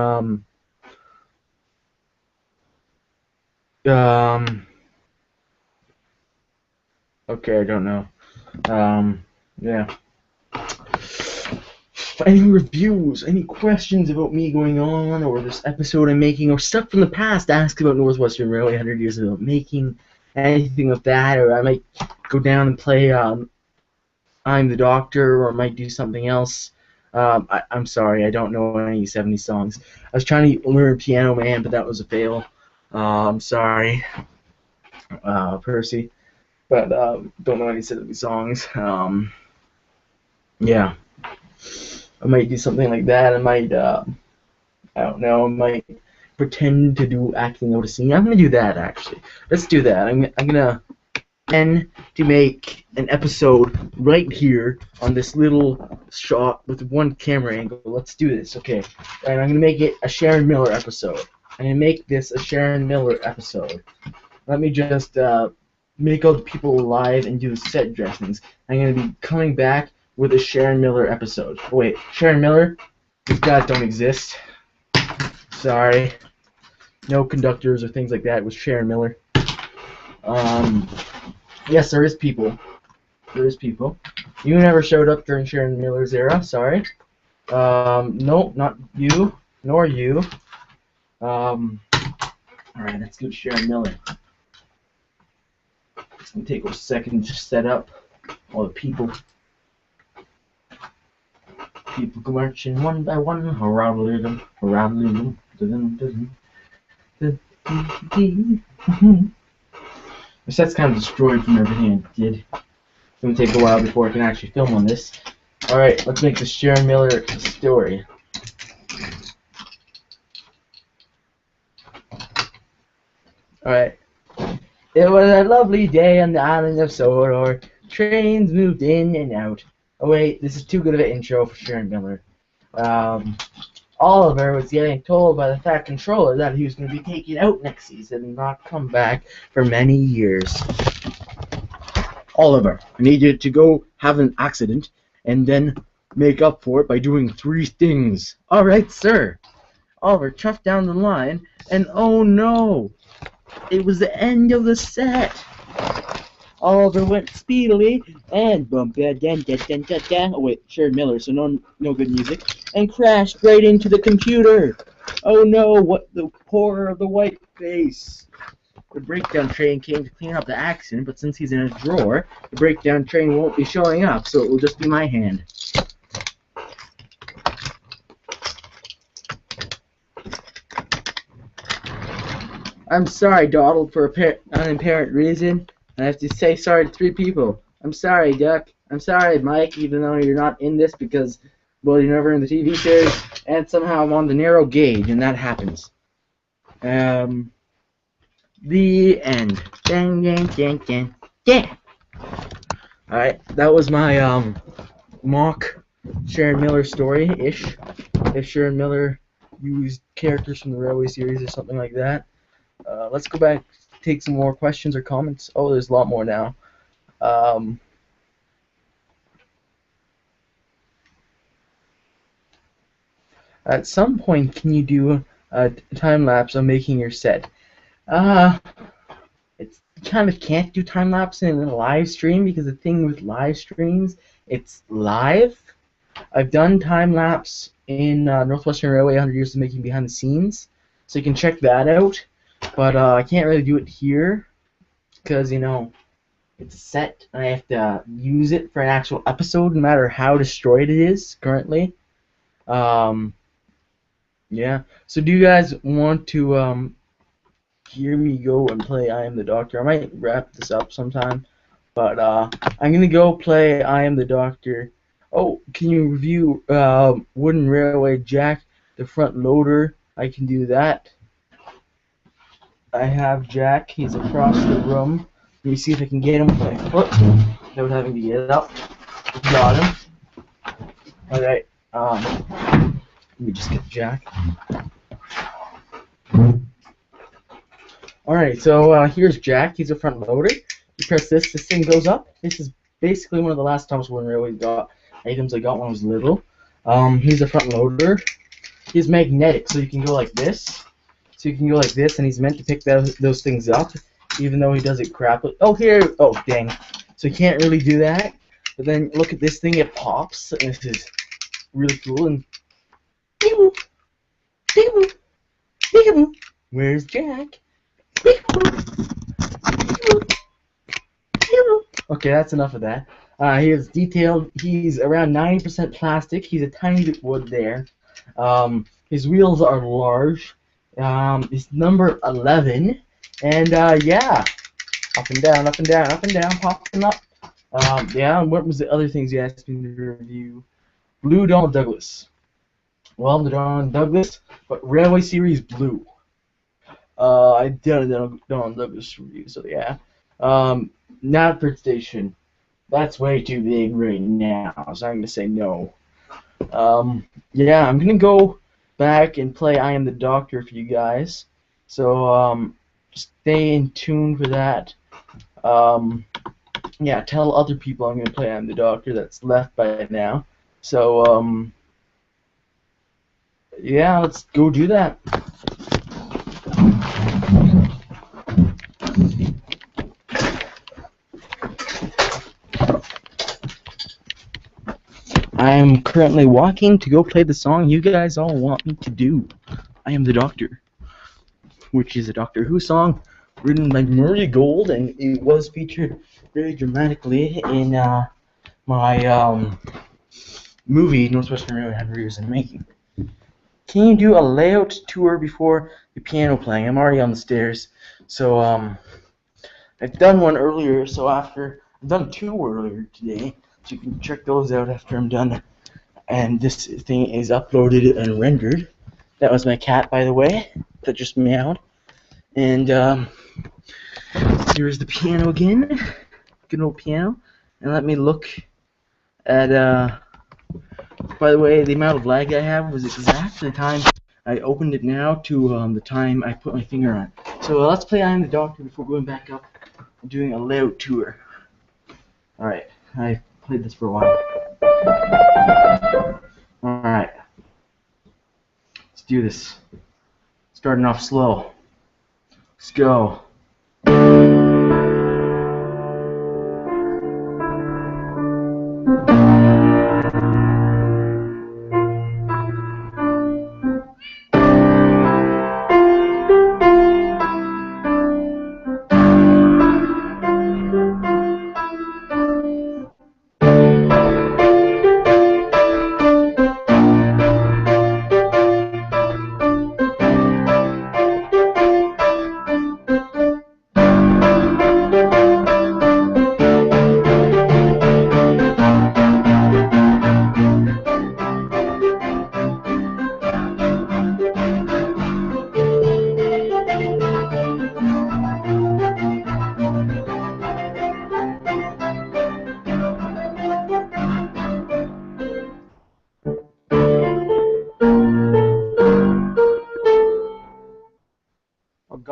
I don't know. Yeah. Any reviews, any questions about me going on, or this episode I'm making, or stuff from the past, ask about Northwestern Railway 100 Years About Making, anything of that, or I might go down and play I'm the Doctor, or I might do something else. I'm sorry, I don't know any 70s songs. I was trying to learn Piano Man, but that was a fail. I'm sorry, Percy, but don't know any 70s songs. Yeah, I might do something like that. I might, I don't know, I might pretend to do acting out a scene. I'm gonna do that actually. Let's do that. I'm gonna and to make an episode right here on this little shot with one camera angle. Let's do this, okay? And I'm gonna make it a Sharon Miller episode. I'm gonna make this a Sharon Miller episode. Let me just make all the people alive and do the set dressings. I'm gonna be coming back with a Sharon Miller episode. Oh, wait, Sharon Miller? These guys don't exist. Sorry. No conductors or things like that with Sharon Miller. Yes, there is people. There is people. You never showed up during Sharon Miller's era. Sorry. No, not you, nor you. All right, let's go to Sharon Miller. It's gonna take a second to set up all the people. People go marching one by one around them, around them. My set's kind of destroyed from everything I did. It's going to take a while before I can actually film on this. Alright, let's make the Sharon Miller story. Alright. It was a lovely day on the island of Sodor. Trains moved in and out. Oh wait, this is too good of an intro for Sharon Miller. Oliver was getting told by the Fat Controller that he was going to be taken out next season and not come back for many years. Oliver, I need you to go have an accident and then make up for it by doing 3 things. Alright, sir. Oliver chuffed down the line and oh no! It was the end of the set. Oliver went speedily and bump da da da da da da. Oh wait, Sharon Miller, so no good music, and crashed right into the computer. Oh no! What the horror of the white face! The breakdown train came to clean up the accident, but since he's in a drawer, the breakdown train won't be showing up, so it will just be my hand. I'm sorry, Donald, for an apparent reason. I have to say sorry to 3 people. I'm sorry, Duck. I'm sorry, Mike, even though you're not in this because, well, you're never in the TV series, and somehow I'm on the narrow gauge, and that happens. The end. Dang, dang, dang, dang, dang. Alright, that was my, mock Sharon Miller story-ish. If Sharon Miller used characters from the Railway series or something like that. Let's go back, take some more questions or comments. Oh, there's a lot more now. At some point, can you do a time lapse of making your set? It's kind of can't do time lapse in a live stream because the thing with live streams, it's live. I've done time lapse in Northwestern Railway 100 Years of Making Behind the Scenes, so you can check that out. But I can't really do it here because, you know, it's a set and I have to use it for an actual episode no matter how destroyed it is currently. Yeah. So do you guys want to hear me go and play I Am the Doctor? I might wrap this up sometime. But I'm going to go play I Am the Doctor. Oh, can you review Wooden Railway Jack, the front loader? I can do that. I have Jack. He's across the room. Let me see if I can get him by foot without having to get up. Got him. Alright. Let me just get Jack. Alright, so here's Jack. He's a front loader. You press this thing goes up. This is basically one of the last Thomas Wooden Railway got items I got when I was little. He's a front loader. He's magnetic, so you can go like this. So you can go like this, and he's meant to pick those things up, even though he does it crap. Oh, here! Oh, dang. So he can't really do that. But then look at this thing, it pops, and this is really cool. And peekaboo! Peekaboo! Peekaboo! Where's Jack? Peekaboo! Peekaboo! Peekaboo! Okay, that's enough of that. He is detailed. He's around 90% plastic. He's a tiny bit wood there. His wheels are large. It's number 11, and yeah, up and down, up and down, up and down, popping up. Yeah, and what was the other things you asked me to review? Blue Donald Douglas. Well, the Donald Douglas, but Railway Series Blue. I did a Donald Douglas review, so yeah. Knapford Station. That's way too big right now, so I'm gonna say no. Yeah, I'm gonna go back and play I Am the Doctor for you guys. So stay in tune for that. Yeah, tell other people I'm gonna play I Am the Doctor that's left by now. So yeah, let's go do that. I'm currently walking to go play the song you guys all want me to do. I Am the Doctor, which is a Doctor Who song written by Murray Gold, and it was featured very dramatically in my movie Northwestern Railway 100 Years in the Making. Can you do a layout tour before the piano playing? I'm already on the stairs, so I've done one earlier. So after I've done 2 earlier today. So you can check those out after I'm done. And this thing is uploaded and rendered. That was my cat, by the way, that just meowed. And here's the piano again. Good old piano. And let me look at, by the way, the amount of lag I have was exact the time I opened it now to the time I put my finger on it. So let's play I Am the Doctor before going back up and doing a layout tour. Alright, I played this for a while. Alright. Let's do this. Starting off slow. Let's go.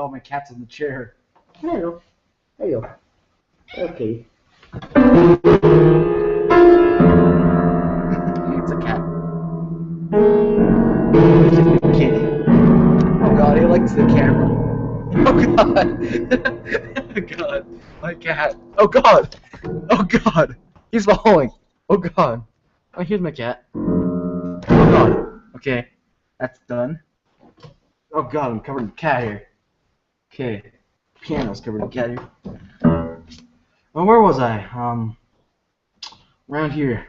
all my cats on the chair. Hello. Hello. Okay. It's a cat. Kitty. Oh god, he likes the camera. Oh god. Oh god. My cat. Oh god. Oh god. He's falling. Oh god. Oh, here's my cat. Oh god. Okay. That's done. Oh god, I'm covered in cat hair. Okay. Piano's covered in cat hair. Well, where was I? Around here.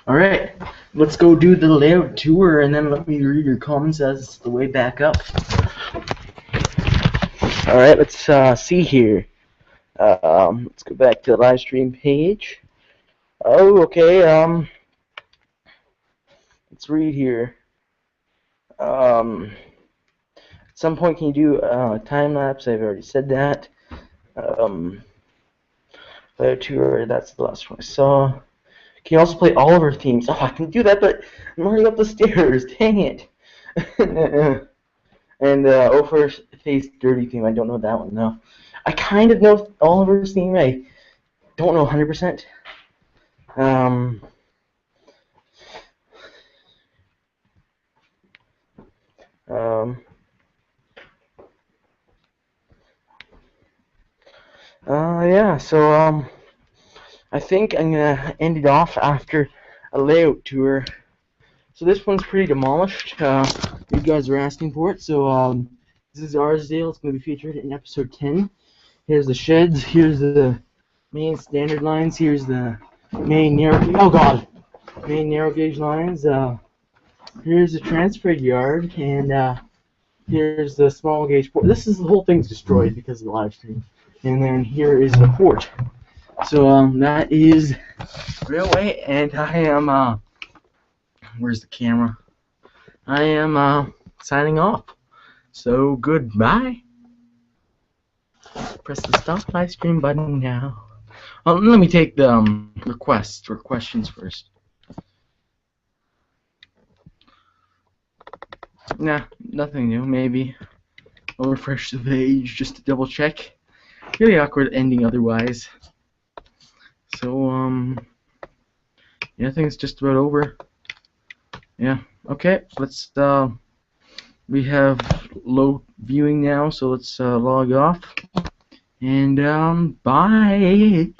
Alright, let's go do the layout tour and then let me read your comments as the way back up. Alright, let's see here. Let's go back to the live stream page. Oh, okay, let's read here. At some point can you do a time lapse? I've already said that. Layout tour, that's the last one I saw. Can you also play all of our themes? Oh, I can do that, but I'm already up the stairs. Dang it. And over Face Dirty theme, I don't know that one though. I kind of know Oliver's theme. I don't know 100%. Yeah. So I think I'm gonna end it off after a layout tour. So this one's pretty demolished. You guys are asking for it. So this is Arsdale. It's going to be featured in episode 10. Here's the sheds. Here's the main standard lines. Here's the main narrow. Oh god, main narrow gauge lines. Here's the transfer yard, and here's the small gauge port. This is the whole thing's destroyed because of the live stream. And then here is the port. So that is railway, and I am where's the camera? I am signing off. So goodbye. Press the stop live stream button now. Let me take the requests or questions first. Nah, nothing new. Maybe I'll refresh the page just to double check. Really awkward ending otherwise. So yeah, I think it's just about over. Yeah. Okay. Let's we have low viewing now, so let's log off. And bye.